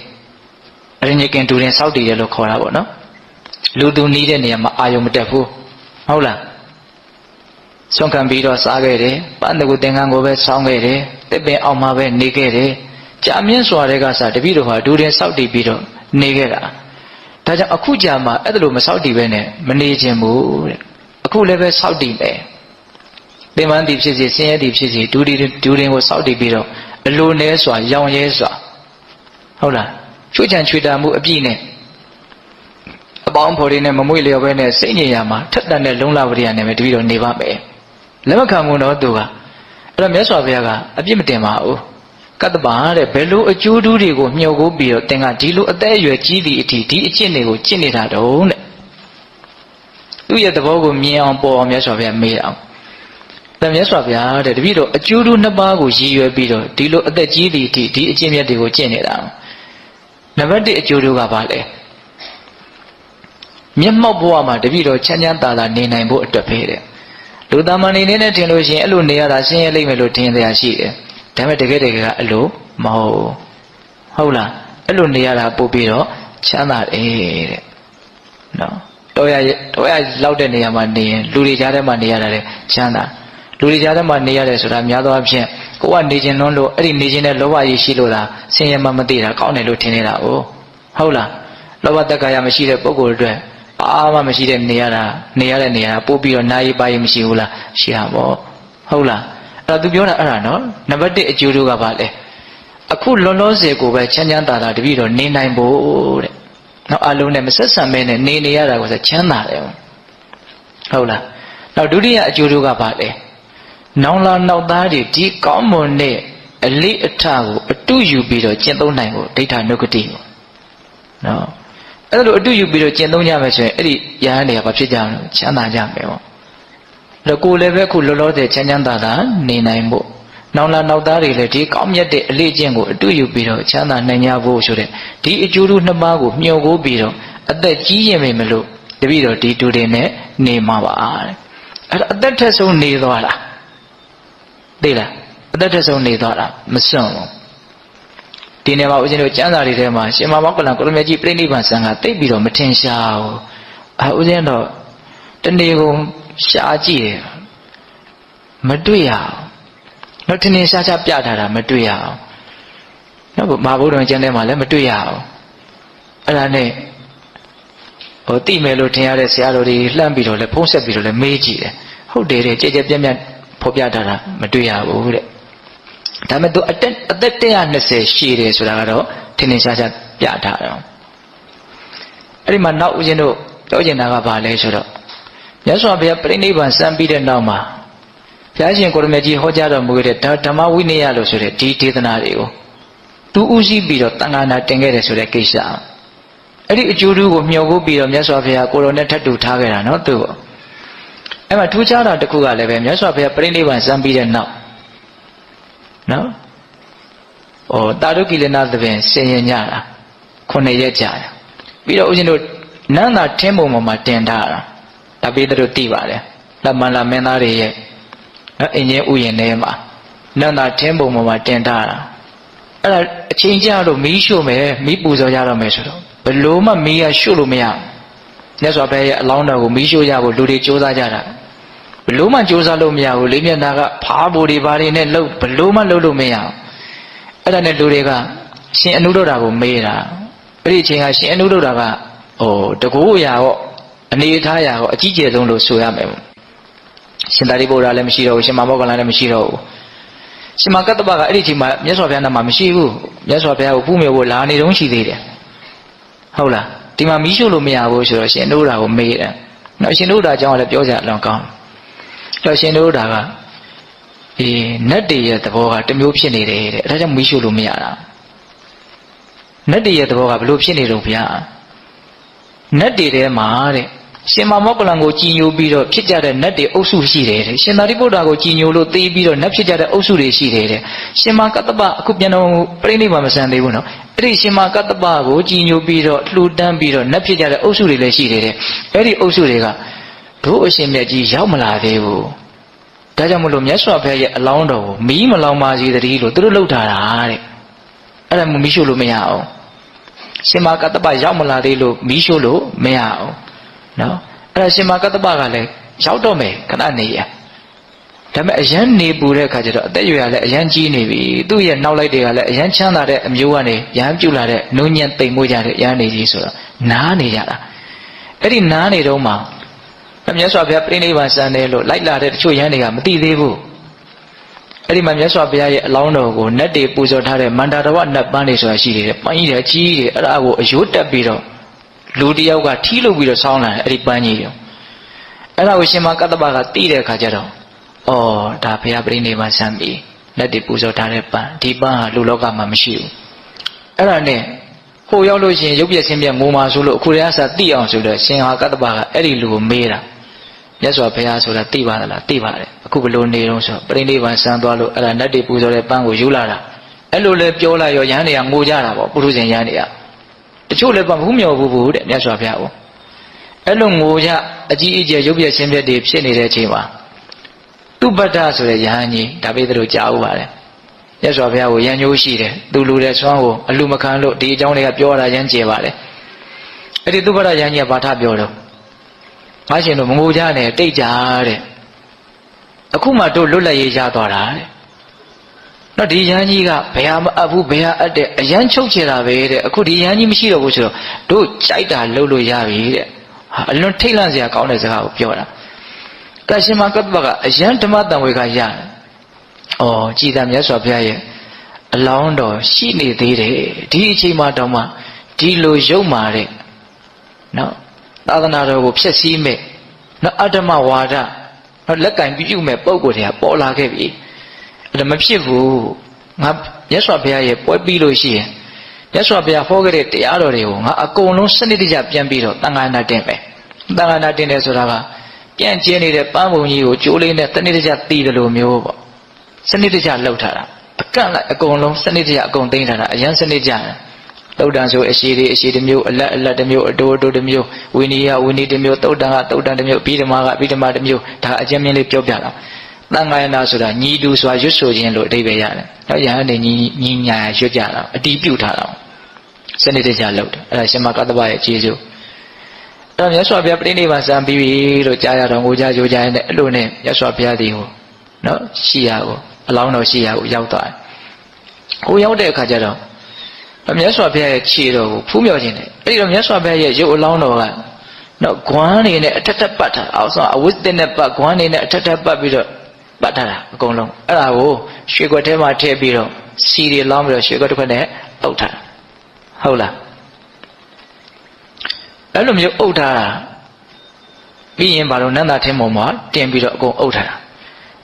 အရညကင်တူရင်စောက်တည်တယ်လို့ခေါ်တာပေါ့နော်လူသူနီးတဲ့နေရာမှာအာယုံမတက်ဘူးဟုတ်လားဆုံးခံပြီးတော့စားခဲ့တယ်ပန်းတကူသင်္ကန်းကိုပဲဆောင်းခဲ့တယ်တစ်ပင်အောင်မှာပဲနေခဲ့တယ်ကြာမြင့်စွာတွေကစတပည့်တော်ဟာဒူရင်စောက်တည်ပြီးတော့နေခဲ့တာဒါကြောင့်အခုကြာမှာအဲ့ဒါလိုမစောက်တည်ပဲနဲ့မနေခြင်းဘူးတဲ့အခုလည်းပဲစောက်တည်မယ်သင်္ကန်းတည်ဖြစ်စေဆင်းရဲတည်ဖြစ်စေဒူရင်ကိုစောက်တည်ပြီးတော့အလိုနဲစွာရောင်ရဲစွာဟုတ်လားချွေးချံချွေတာမှုအပြည့်နဲ့အပေါင်းဖော်တွေနဲ့မမွေ့လျော်ပဲနဲ့စိတ်ညစ်ရမှာထက်တန်တဲ့လုံလဝရိယနဲ့ပဲတပည့်တော်နေပါမယ်လက်မခံဘူးတော့သူကအဲ့တော့မြတ်စွာဘုရားကအပြစ်မတင်ပါဘူးကတ္တဗတဲ့ဘယ်လိုအကျိုးတူးတွေကိုမြှုပ်ကိုပြီးတော့သင်ကဒီလိုအသက်အရွယ်ကြီးသည့်အထိဒီအကျင့်တွေကိုကျင့်နေတာတုံးတဲ့သူ့ရဲ့သဘောကိုမြင်အောင်ပေါ်အောင်မြတ်စွာဘုရားမေးအောင်ဒါမြတ်စွာဘုရားတဲ့တပည့်တော်အကျိုးတူးနှစ်ပါးကိုရည်ရွယ်ပြီးတော့ဒီလိုအသက်ကြီးသည့်အထိဒီအကျင့်မြတ်တွေကိုကျင့်နေတာနံပါတ်1အကျိုးတူးကဘာလဲမျက်မှောက်ဘဝမှာတပည့်တော်ချမ်းချမ်းသာသာနေနိုင်ဖို့အတွက်ပဲတဲ့လူသားမနေနဲ့ထင်လို့ရှိရင်အဲ့လိုနေရတာဆင်းရဲလိမ့်မယ်လို့ထင်ကြရရှိတယ်ဒါပေမဲ့တကယ်ကအလိုမဟုတ်လားအဲ့လိုနေရတာပို့ပြီးတော့ချမ်းသာတယ်တဲ့နော်တော်ရလောက်တဲ့နေရာမှာနေရင်လူတွေကြားထဲမှာနေရတာလေချမ်းသာလူတွေကြားထဲမှာနေရတယ်ဆိုတာများသောအားဖြင့်ကိုကနေခြင်းလွန်းလို့အဲ့ဒီနေခြင်းနဲ့လောဘကြီးရှိလို့လားဆင်းရဲမှမသိတာကောင်းတယ်လို့ထင်နေတာဟုတ်လားလောဘတက္ကရာမရှိတဲ့ပုဂ္ဂိုလ်အတွက်အားမှမရှိတဲ့နေရတဲ့နေရာပို့ပြီးတော့နာယီပါယီမရှိဘူးလားရှိတာပေါ့ဟုတ်လားအဲ့တော့သူပြောတာအဲ့ဒါနော်နံပါတ်1အကျိုးတို့ကဘာလဲအခုလောလောဆယ်ကိုပဲချမ်းချမ်းသာသာတပည့်တော်နေနိုင်ဖို့တဲ့နောက်အလုံးနဲ့မဆက်ဆံမဲနဲ့နေရတာကိုဆိုချမ်းသာတယ်ဟုတ်လားနောက်ဒုတိယအကျိုးတို့ကဘာလဲနောင်လာနောက်သားတွေဒီကောင်းမွန်တဲ့အလေးအထကိုအတုယူပြီးတော့ကျင့်သုံးနိုင်ဖို့ဒိဋ္ဌာနုဂတိကိုနော်အဲ့လိုအတုယူပြီးတော့ကျင့်သုံးကြမယ်ဆိုရင်အဲ့ဒီယဟန်တွေကဘာဖြစ်ကြမလဲချမ်းသာကြမယ်ပေါ့အဲ့ကိုယ်လည်းပဲအခုလောလောဆယ်ချမ်းချမ်းသာသာနေနိုင်ဖို့နောင်လာနောက်သားတွေလည်းဒီကောင်းမြတ်တဲ့အလေးအကျင့်ကိုအတုယူပြီးတော့ချမ်းသာနိုင်ကြဖို့ဆိုတဲ့ဒီအကျိုးတို့နှစ်ပါးကိုမျှော်ကိုပြီးတော့အသက်ကြီးရင်မလို့တပည့်တော်ဒီတူတွေနဲ့နေမှာပါတဲ့အဲ့ဒါအသက်ထက်ဆုံးနေသွားတာသိလားအသက်ထက်ဆုံးနေသွားတာမစွန့်ဘူးဒီနေ့မှာဦးဇင်းတို့ကျမ်းစာတွေထဲမှာရှင်မမောကလန်ကိုရမကြီးပြိဋိဘံဆံကတိတ်ပြီးတော့မထင်ရှားဘူးဦးဇင်းတော့တနေ့ကုန်ရှားကြည့်တယ်မတွေ့ရအောင်တော့ထင်ထင်ရှားရှားပြထားတာမတွေ့ရအောင်နော်မဟာဗုဒ္ဓံကျမ်းထဲမှာလည်းမတွေ့ရအောင်အဲ့ဒါနဲ့တိမယ်လို့ထင်ရတဲ့ဆရာတော်တွေလှမ်းပြီးတော့လည်းဖုံးဆက်ပြီးတော့လည်းမေးကြည့်တယ်ဟုတ်တယ်တဲ့ကြဲကြဲပြန့်ပြန့်ဖော်ပြထားတာမတွေ့ရဘူးတဲ့ဒါပေမဲ့သူအသက်120ရှိတယ်ဆိုတာကတော့ထင်ထင်ရှားရှားပြထားတယ်အဲ့ဒီမှာနောက်ဦးဇင်းတို့ပြောချင်တာကဘာလဲဆိုတော့မြတ်စွာဘုရားပြိဋိဘံစံပြီးတဲ့နောက်မှာဘုရားရှင်ကိုရမကြီးဟောကြားတော်မူခဲ့တဲ့ဓမ္မဝိနည်းလို့ဆိုတဲ့ဒီဒေသနာတွေကိုသူဥသိပြီးတော့တန်ခါနာတင်ခဲ့တယ်ဆိုတဲ့ကိစ္စအဲ့ဒီအကျိုးတူကိုမျှော်ကိုပြီးတော့မြတ်စွာဘုရားကိုရောနဲ့ထပ်တူထားခဲ့တာနော်သူအဲ့မှာထူးခြားတာတစ်ခုကလည်းပဲမြတ်စွာဘုရားပြိဋိဘံစံပြီးတဲ့နောက်နော်တာရုကိလနာသဘင်ဆင်ရင်ညတာ9ရက်ကြာတယ်ပြီးတော့ဦးဇင်းတို့ နန္တာထင်းပုံမှာတင်ထားတာဒါပေတို့သိပါတယ်လက်မလာမင်းသားတွေရဲ့အင်းကြီးဥယျာဉ်ထဲမှာနန္တာထင်းပုံမှာတင်ထားတာအဲ့ဒါအချိန်ကြာတော့မီးရှို့မယ်မီးပူဇော်ကြတော့မယ်ဆိုတော့ဘလို့မှမီးရရှို့လို့မရမြတ်စွာဘုရားရဲ့အလောင်းတော်ကိုမီးရှို့ရဖို့လူတွေကြိုးစားကြတာဘလို့မှကြိုးစားလို့မရဘူးလေးမျက်နှာကဖားဖို့တွေဘာတွေနဲ့လှုပ်ဘလို့မှလှုပ်လို့မရအောင်အဲ့ဒါနဲ့လူတွေကရှင်အနုဒ္ဒရာကိုမေးတာအဲ့ဒီအချိန်ကရှင်အနုဒ္ဒရာကတကူအရာရောအနေထားရာရောအကြီးကျယ်ဆုံးလို့ဆိုရမယ်ရှင်သာရိပုတ္တရာလည်းမရှိတော့ဘူးရှင်မောဂ္ဂလန်လည်းမရှိတော့ဘူးရှင်မကတ္တပကအဲ့ဒီအချိန်မှာမြတ်စွာဘုရားနာမှာမရှိဘူးမြတ်စွာဘုရားကိုပူးမြော်ဖို့လာနေတုန်းရှိသေးတယ်ဟုတ်လားဒီမှာမီးရှို့လို့မရဘူးဆိုတော့ရှင်အနုဒ္ဒရာကိုမေးတယ်နော်ရှင်အနုဒ္ဒရာအကြောင်းကလည်းပြောကြအလွန်ကောင်းတယ်ရှင်အနုဒ္ဒရာကနတ်တွေရဲ့သဘောကတစ်မျိုးဖြစ်နေတယ်တဲ့အဲဒါကြောင့်မီးရှို့လို့မရတာနတ်တွေရဲ့သဘောကဘလို့ဖြစ်နေတော့ဗျာနတ်တွေထဲမှာတဲ့ရှင်မောဂ္ဂလန်ကိုကြည်ညိုပြီးတော့ဖြစ်ကြတဲ့နတ်တွေအုပ်စုရှိတယ်တဲ့ရှင်သာရိပုတ္တရာကိုကြည်ညိုလို့သိပြီးတော့နတ်ဖြစ်ကြတဲ့အုပ်စုတွေရှိတယ်တဲ့ရှင်မကတ္တပအခုပြန်တော့ပြိဋိဘံမဆန်သေးဘူးနော်အဲ့ဒီရှင်မကတ္တပကိုကြည်ညိုပြီးတော့လှူဒန်းပြီးတော့နတ်ဖြစ်ကြတဲ့အုပ်စုတွေလည်းရှိတယ်တဲ့အဲ့ဒီအုပ်စုတွေကတို့အရှင်မြတ်ကြီးရောက်မလာသေးဘူးဒါကြောင့်မလို့မြတ်စွာဘုရားရဲ့အလောင်းတော်ကိုမီးမလောင်ပါစေတည်းလို့သူတို့လှုပ်ထားတာတဲ့အဲ့ဒါမီးရှို့လို့မရအောင်ရှင်မကတ္တပရောက်မလာသေးလို့မီးရှို့လို့မရအောင်နော်အဲ့ဒါရှင်မကတ္တပကလည်းရောက်တော့မယ်ခဏနေရဒါပေမဲ့အရန်နေပူတဲ့အခါကျတော့အသက်အရွယ်ကလည်းအရန်ကြီးနေပြီသူ့ရဲ့နောက်လိုက်တွေကလည်းအရန်ချမ်းသာတဲ့အမျိုးကနေရဟန်းပြုလာတဲ့နုညံ့သိမ်မွေ့ကြတဲ့ရဟန်းနေကြီးဆိုတော့နားနေကြတာအဲ့ဒီနားနေတော့မှမြတ်စွာဘုရားပြိဋိဘံစံတယ်လို့လိုက်လာတဲ့တချို့ရဟန်းတွေကမသိသေးဘူးအဲ့ဒီမှာမြတ်စွာဘုရားရဲ့အလောင်းတော်ကိုနတ်တွေပူဇော်ထားတဲ့မန္တာတဝနတ်ပန်းတွေဆိုတာရှိတယ်ပန်းကြီးတွေအကြီးတွေအဲ့ဒါကိုအယိုးတက်ပြီးတော့လူတယောက်ကထီးလုပ်ပြီးတော့ဆောင်းလာတယ်အဲ့ဒီပန်းကြီးရောအဲ့ဒါကိုရှင်မကတ္တပကသိတဲ့အခါကျတော့ဒါဘုရားပြိဋိဘံစံပြီလက်တွေပူဇော်ထားတဲ့ပန်းဒီပန်းဟာလူလောကမှာမရှိဘူးအဲ့ဒါနဲ့ဟိုရောက်လို့ရှိရင်ရုပ်ပြက်ဆင်းပြက်ငိုမာဆိုလို့အခုတည်းကစသိအောင်ဆိုတော့ရှင်ဟာကတ္တပကအဲ့ဒီလူကိုမေးတာမြတ်စွာဘုရားဆိုတာသိပါသလားသိပါတယ်အခုဘယ်လိုနေတော့ဆိုပြိဋိဘံစံသွားလို့အဲ့ဒါနတ်တွေပူဇော်တဲ့ပန်းကိုယူလာတာအဲ့လိုလဲပြောလိုက်ရောရဟန်းတွေကငိုကြတာပေါ့ပုထုဇဉ်ရဟန်းတွေကတချို့လည်းဘူးမြော်ဘူးတဲ့မြတ်စွာဘုရားကိုအဲ့လိုငိုကြအကြီးအကျယ်ရုပ်ပြက်ဆင်းပြက်တွေဖြစ်နေတဲ့အချိန်မှာသူပတ္တဆိုတဲ့ယဟန်ကြီးဒါပေတို့ကြားဥပါတယ်မြတ်စွာဘုရားကိုရန်ညိုးရှိတယ်သူလူတဲ့ဆွမ်းကိုအလူမခံလို့ဒီအကြောင်းတွေကပြောတာရမ်းကျယ်ပါတယ်အဲ့ဒီသူပတ္တယဟန်ကြီးကဘာထပြောတော့ငါရှင်တို့မငိုကြနဲ့တိတ်ကြတဲ့အခုမှတို့လွတ်လပ်ရေးရသွားတာတဲ့နော်ဒီယဟန်ကြီးကဘယ်ဟာမအပ်ဘူးဘယ်ဟာအပ်တဲ့အရန်ချုပ်ချယ်တာပဲတဲ့အခုဒီယဟန်ကြီးမရှိတော့ဘူးဆိုတော့တို့ကြိုက်တာလှုပ်လို့ရပြီတဲ့အလွန်ထိတ်လန့်စရာကောင်းတဲ့စကားကိုပြောတာကရှင်မကတ္တပကအရန်ဓမ္မတန်ဝေကရတယ်ကြည်သာမြတ်စွာဘုရားရဲ့အလောင်းတော်ရှိနေသေးတယ်ဒီအချိန်မှတောင်မှဒီလိုရုပ်မာတဲ့နော်သာသနာတော်ကိုဖျက်ဆီးမဲ့နော်အတ္တမဝါဒနော်လက်ကင်ပြုမဲ့ပုံကိုယ်တွေကပေါ်လာခဲ့ပြီအဲ့ဒါမဖြစ်ဘူးငါမြတ်စွာဘုရားရဲ့ပွဲပြီးလို့ရှိရင်မြတ်စွာဘုရားဟောခဲ့တဲ့တရားတော်တွေကိုငါအကုန်လုံးစနစ်တကျပြန်ပြီးတော့သံဃာနာတင်မယ်သံဃာနာတင်တယ်ဆိုတာကပြန်ကျင်းနေတဲ့ပန်းပုံကြီးကိုကျိုးလေးနဲ့စနစ်တကျတီးတယ်လို့မျိုးပေါ့စနစ်တကျလှုပ်ထားတာအကန့်လိုက်အကုန်လုံးစနစ်တကျအကုန်သိမ်းထားတာအရန်စနစ်ကျတယ်သုတ်တန်ဆိုအရှိတစ်မျိုးအလက်တစ်မျိုးအတိုတစ်မျိုးဝိနည်းတစ်မျိုးသုတ်တန်ကသုတ်တန်တစ်မျိုးပြီးဓမ္မကပြီးဓမ္မတစ်မျိုးဒါအကျဉ်းမြင့်လေးပြောပြတာသံဃာနာဆိုတာညီတူစွာရွတ်ဆိုခြင်းလို့အဓိပ္ပာယ်ရတယ်နော်ယဟန်နေညီညာရွတ်ကြတာအတီးပြုတ်ထားတာစနစ်တကျလှုပ်တယ်အဲ့ဒါရှင်မကတ္တပရဲ့ကျေးဇူးအဲ့တော့မြတ်စွာဘုရားပြိဋိဘံစံပြီးပြီလို့ကြားရတော့ငိုကြကြိုကြရင်အဲ့လိုနဲ့မြတ်စွာဘုရားဒီကိုနော်ရှိရကိုအလောင်းတော်ရှိရကိုရောက်သွားတယ်ဟိုရောက်တဲ့အခါကျတော့မြတ်စွာဘုရားရဲ့ခြေတော်ကိုဖူးမြော်ခြင်းတယ်အဲ့ဒီတော့မြတ်စွာဘုရားရဲ့ရုပ်အလောင်းတော်ကနော်ဂွမ်းနေနဲ့အထက်ထက်ပတ်ထားအောင်ဆိုအဝိသ္တနဲ့ပတ်ဂွမ်းနေနဲ့အထက်ထက်ပတ်ပြီးတော့ပတ်ထားတာအကုန်လုံးအဲ့ဒါကိုရွှေခွက်ထဲမှာထည့်ပြီးတော့စီတွေလောင်းပြီးတော့ရွှေခွက်တစ်ခွက်နဲ့အုပ်ထားဟုတ်လားအဲ့လိုမျိုးအုပ်ထားတာပြီးရင်ဘာလို့နန္ဒထင်းပေါ်မှာတင်ပြီးတော့အကုန်အုပ်ထားတာ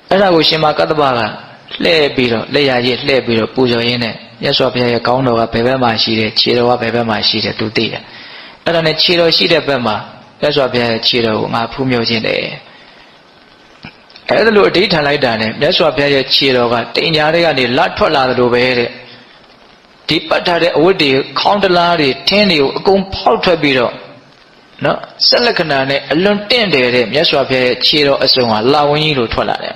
အဲ့ဒါကိုရှင်မကတ္တပကလှည့်ပြီးတော့လက်ရရည်လှည့်ပြီးတော့ပူဇော်ရင်းနဲ့မြတ်စွာဘုရားရဲ့ကောင်းတော်ကဘယ်ဘက်မှာရှိတယ်ခြေတော်ကဘယ်ဘက်မှာရှိတယ်သူသိတယ်အဲ့ဒါနဲ့ခြေတော်ရှိတဲ့ဘက်မှာမြတ်စွာဘုရားရဲ့ခြေတော်ကိုငါဖူးမြော်ခြင်းတယ်အဲ့ဒါလိုအဓိဋ္ဌာန်လိုက်တာနဲ့မြတ်စွာဘုရားရဲ့ခြေတော်ကတိမ်ညာတွေကနေလတ်ထွက်လာတယ်လို့ပဲတဲ့ဒီပတ်ထားတဲ့အဝတ်တွေခေါင်းတလားတွေထင်းတွေကိုအကုန်ဖောက်ထွက်ပြီးတော့ နော်ဆက်လက္ခဏာနဲ့အလွန်တင့်တယ်တဲ့မြတ်စွာဘုရားရဲ့ခြေတော်အစုံဟာလာဝင်းကြီးလိုထွက်လာတယ်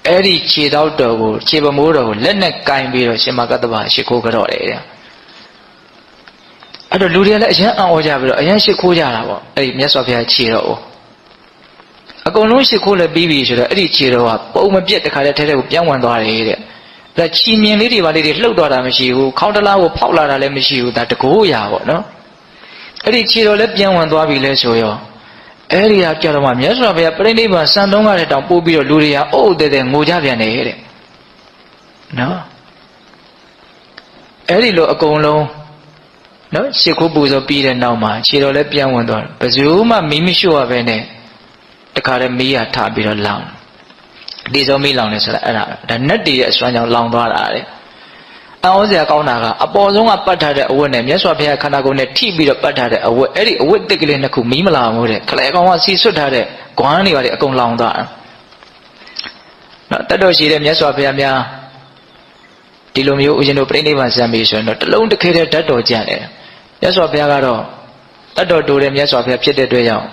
အဲ့ဒီခြေတော်တော်ကိုခြေပမိုးတော်ကိုလက်နဲ့ကင်ပြီးတော့ရှင်မကတ္တဗရှိခိုးကြတော့တယ်တဲ့အဲ့တော့လူတွေလည်းအရန်အံ့ဩကြပြီးတော့အရန်ရှိခိုးကြတာပေါ့အဲ့ဒီမြတ်စွာဘုရားခြေတော်ကိုအကုန်လုံးရှိခိုးလည်းပြီးပြီဆိုတော့အဲ့ဒီခြေတော်ကပုံမပြတ်တခါတည်းထဲထဲကိုပြန်ဝင်သွားတယ်တဲ့ဒါချီမြင်လေးတွေပါလေးတွေလှုပ်သွားတာမရှိဘူးခေါင်းတလားကိုဖောက်လာတာလည်းမရှိဘူးဒါတကိုးရာပေါ့နော်အဲ့ဒီခြေတော်လည်းပြန်ဝင်သွားပြီလဲဆိုရောအဲ့ဒီဟာကြတော့မှမြတ်စွာဘုရားပြိဋိဘံစံသုံးကားတဲ့တောင်ပို့ပြီးတော့လူတွေဟာအုပ်တဲ့ငိုကြပြန်တယ်တဲ့နော်အဲ့ဒီလိုအကုန်လုံးနော်ရှ िख ိုးပူဇော်ပြီးတဲ့နောက်မှာခြေတော်လည်းပြန်ဝင်သွားတယ်ဘယ်သူမှမီးမရှို့ရပဲနဲ့တခါတည်းမီးရထပြီးတော့လောင်ဒီစုံမီးလောင်နေဆိုတာအဲ့ဒါဒါနတ်တည်ရဲ့အစွမ်းကြောင့်လောင်သွားတာတဲ့အံ့ဩစရာကောင်းတာကအပေါ်ဆုံးကပတ်ထားတဲ့အဝတ်နဲ့မြတ်စွာဘုရားခန္ဓာကိုယ်နဲ့ထိပြီးတော့ပတ်ထားတဲ့အဝတ်အဲ့ဒီအဝတ်တစ်ကလေးနှစ်ခုမီးမလာဘူးတဲ့ခလဲကောင်ကစီဆွတ်ထားတဲ့ဂွမ်းတွေပါလေအကုန်လောင်သွားတာနော်တတ်တော်ရှိတဲ့မြတ်စွာဘုရားများဒီလိုမျိုးဦးဇင်းတို့ပြိဋိဘံစံပြီဆိုရင်တော့တလုံးတစ်ခဲတဲ့ဓာတ်တော်ကြံ့တယ်မြတ်စွာဘုရားကတော့တတ်တော်တူတဲ့မြတ်စွာဘုရားဖြစ်တဲ့အတွက်ကြောင့်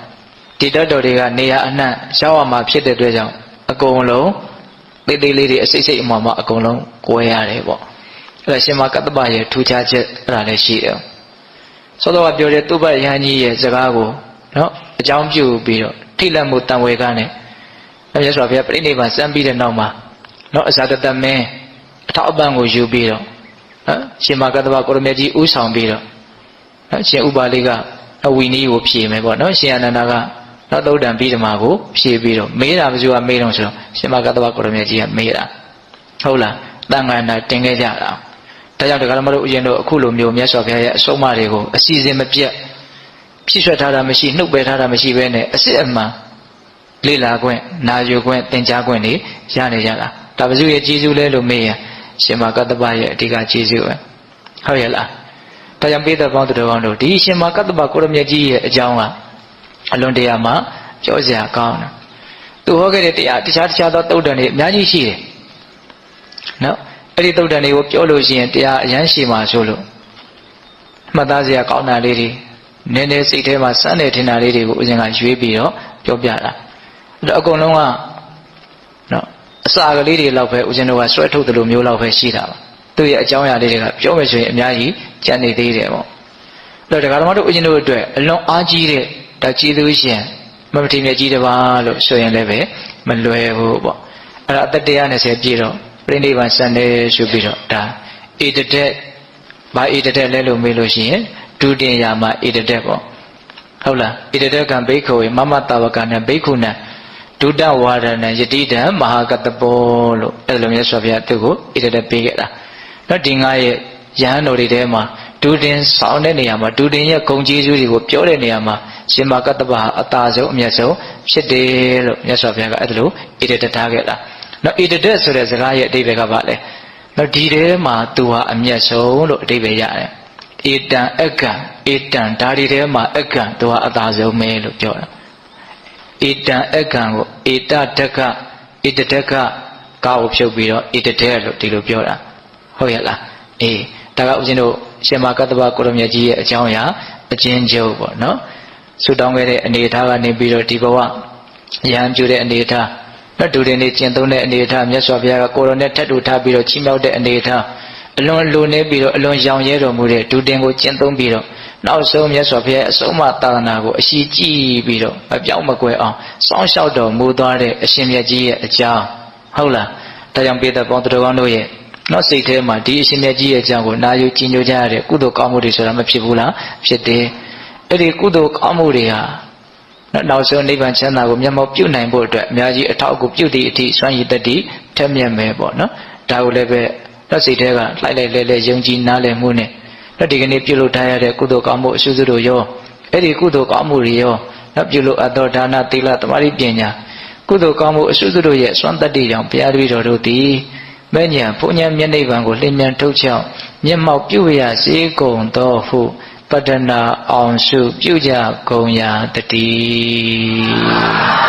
ဒီဓာတ်တော်တွေကနေရာအနှံ့ရောက်ရမှာဖြစ်တဲ့အတွက်ကြောင့်အကုန်လုံးသေးသေးလေးတွေအစိတ်စိတ်အမှောင်မှအကုန်လုံးကွဲရတယ်ပေါ့အဲ့ဒါရှင်မကတ္တပရဲ့ထူခြားချက်အဲ့ဒါလည်းရှိတယ်သောတော်ကပြောတဲ့သူ့ဘယဟန်ကြီးရဲ့စကားကိုနော်အကြောင်းပြုပြီးတော့ထိတ်လန့်မှုတန်ဝေကနဲ့မြတ်စွာဘုရားပြိဋိဘံစံပြီးတဲ့နောက်မှာနော်အဇာတတမင်းအထောက်အပံ့ကိုယူပြီးတော့နော်ရှင်မကတ္တပကိုရမေကြီးဥဆောင်ပြီးတော့နော်ရှင်ဥပါလိကအဝီနီးကိုဖြေမယ်ပေါ့နော်ရှင်အနန္ဒာကနောက်သုဒ္ဓံပြီးဓမ္မကိုဖြေပြီးတော့မေးတာမစိုးကမေးတော့ဆိုတော့ရှင်မကတ္တဗကိုရမေကြီးကမေးတာဟုတ်လားတန်ခါနာတင်ခဲ့ကြတာဒါကြောင့်ဒကာဓမ္မတို့ဥယျာဉ်တို့အခုလိုမျိုးမြတ်စွာဘုရားရဲ့အဆုံးအမတွေကိုအစီအစဉ်မပြတ်ဖြည့်ဆွတ်ထားတာမရှိနှုတ်ပယ်ထားတာမရှိဘဲနဲ့အစစ်အမှန်လေ့လာခွင့်နာယူခွင့်သင်ကြားခွင့်တွေရနေကြတာဒါပစုရဲ့ကျေးဇူးလဲလို့မေးရင်ရှင်မကတ္တဗရဲ့အဓိကကျေးဇူးပဲဟုတ်ရဲ့လားဒါကြောင့်ပိဿပေါင်းသူတော်ကောင်းတို့ဒီရှင်မကတ္တဗကိုရမေကြီးရဲ့အကြောင်းကအလွန်တရာမှပြောစရာကောင်းတယ်သူဟောခဲ့တဲ့တရားတခြားသောသုတ်တန်တွေအများကြီးရှိတယ်နော်အဲ့ဒီသုတ်တန်တွေကိုပြောလို့ရှိရင်တရားအရန်ရှိမှာဆိုလို့မှတ်သားစရာကောင်းတာလေးတွေနည်းနည်းစိတ်ထဲမှာစမ်းနေထင်တာလေးတွေကိုဦးဇင်းကရွေးပြီးတော့ပြောပြတာအဲ့အကုန်လုံးကနော်အစာကလေးတွေလောက်ပဲဦးဇင်းတို့ကဆွဲထုတ်တယ်လို့မျိုးလောက်ပဲရှိတာပါသူ့ရဲ့အကြောင်းအရာလေးတွေကပြောမယ်ဆိုရင်အများကြီးကျန်နေသေးတယ်ပေါ့အဲ့ဒါဓမ္မတို့ဦးဇင်းတို့အတွက်အလွန်အားကြီးတဲ့ဒါကျေးဇူးရှင်မမထေရကြီးတစ်ပါးလို့ဆိုရင်လည်းပဲမလွယ်ဘူးပေါ့အဲ့ဒါအသက်120ပြည့်တော့ပြိဋိဘံစံတယ်ဆိုပြီးတော့ဒါဧတတက်ဘာဧတတက်လဲလို့မေးလို့ရှိရင်ဒုတင်ယာမဧတတက်ပေါ့ဟုတ်လားဧတတက်ကံဘိက္ခဝေမမတဝကနဘိက္ခုနဒုတဝါဒနယတိတံမဟာကတ္တပောလို့အဲ့လိုမျိုးဆိုပြသူ့ကိုဧတတက်ပေးခဲ့တာနော်ဒီငါရဲ့ယဟန်တော်တွေထဲမှာဒုတင်ဆောင်တဲ့နေရာမှာဒုတင်ရဲ့ဂုဏ်ကျေးဇူးတွေကိုပြောတဲ့နေရာမှာရှင်မကတ္တဗအတာဆုံးအမြတ်ဆုံးဖြစ်တယ်လို့မြတ်စွာဘုရားကအဲ့ဒါလို့ဧတတက်ထားခဲ့တာနော်ဧတတက်ဆိုတဲ့စကားရဲ့အဓိပ္ပာယ်ကဘာလဲနော်ဒီထဲမှာသူဟာအမြတ်ဆုံးလို့အဓိပ္ပာယ်ရတယ်ဧတံအကံဧတံဒါဒီထဲမှာအကံသူဟာအတာဆုံးပဲလို့ပြောတာဧတံအကံကိုဧတတက္ကဧတတက္ကကောက်ဖြုတ်ပြီးတော့ဧတတက်လို့ဒီလိုပြောတာဟုတ်ရဲ့လားအေးဒါကဦးဇင်းတို့ရှင်မကတ္တဗကိုရမေကြီးရဲ့အကြောင်းအရာအချင်းချုပ်ပေါ့နော်ဆုတောင်းခဲ့တဲ့အနေအထားကနေပြီးတော့ဒီဘဝရဟန်းပြုတဲ့အနေအထားနော်ဒုတင်နေကျင့်သုံးတဲ့အနေအထားမြတ်စွာဘုရားကကိုယ်တော်နဲ့ထပ်တူထားပြီးတော့ချီးမြှောက်တဲ့အနေအထားအလွန်လိုနေပြီးတော့အလွန်ရောင်ရဲတော်မူတဲ့ဒုတင်ကိုကျင့်သုံးပြီးတော့နောက်ဆုံးမြတ်စွာဘုရားအဆုံးအမသာသနာကိုအရှိကြည့်ပြီးတော့မပြောင်းမကွယ်အောင်စောင့်ရှောက်တော်မူသွားတဲ့အရှင်မြတ်ကြီးရဲ့အကြောင်းဟုတ်လားဒါကြောင့်ပိဿပေါင်းသူတော်ကောင်းတို့ရဲ့နောက်စိတ်ထဲမှာဒီအရှင်မြတ်ကြီးရဲ့အကြောင်းကိုနာယူကြည်ညိုကြရတဲ့ကုသိုလ်ကောင်းမှုတွေဆိုတာမဖြစ်ဘူးလားဖြစ်တယ်အဲ့ဒီကုသိုလ်ကောင်းမှုတွေဟာနောက်ဆုံးနိဗ္ဗာန်ချမ်းသာကိုမျက်မှောက်ပြုနိုင်ဖို့အတွက်အများကြီးအထောက်အကူပြုသည့်အထိစွမ်းရည်တတ်သည့်ထက်မြက်မယ်ပေါ့နော်ဒါကိုလည်းပဲလက်စိတ်ထဲကလိုက်လဲယုံကြည်နားလည်မှုနဲ့ဒီကနေ့ပြုလုပ်ထားရတဲ့ကုသိုလ်ကောင်းမှုအစုစုတို့ရောအဲ့ဒီကုသိုလ်ကောင်းမှုတွေရောပြုလုပ်အပ်သောဒါနသီလသမာဓိပညာကုသိုလ်ကောင်းမှုအစုစုတို့ရဲ့စွမ်းတတ္တိကြောင့်ဘုရားတပည့်တော်တို့သည်မဲ့ညာဘုံညာမျက်နှိပ်ဗံကိုလင်းမြန်ထုတ်ချောင်းမျက်မှောက်ပြုရစေကုန်သောဟုပတ္တနာအောင်စုပြုကြကုန်ရာတည်း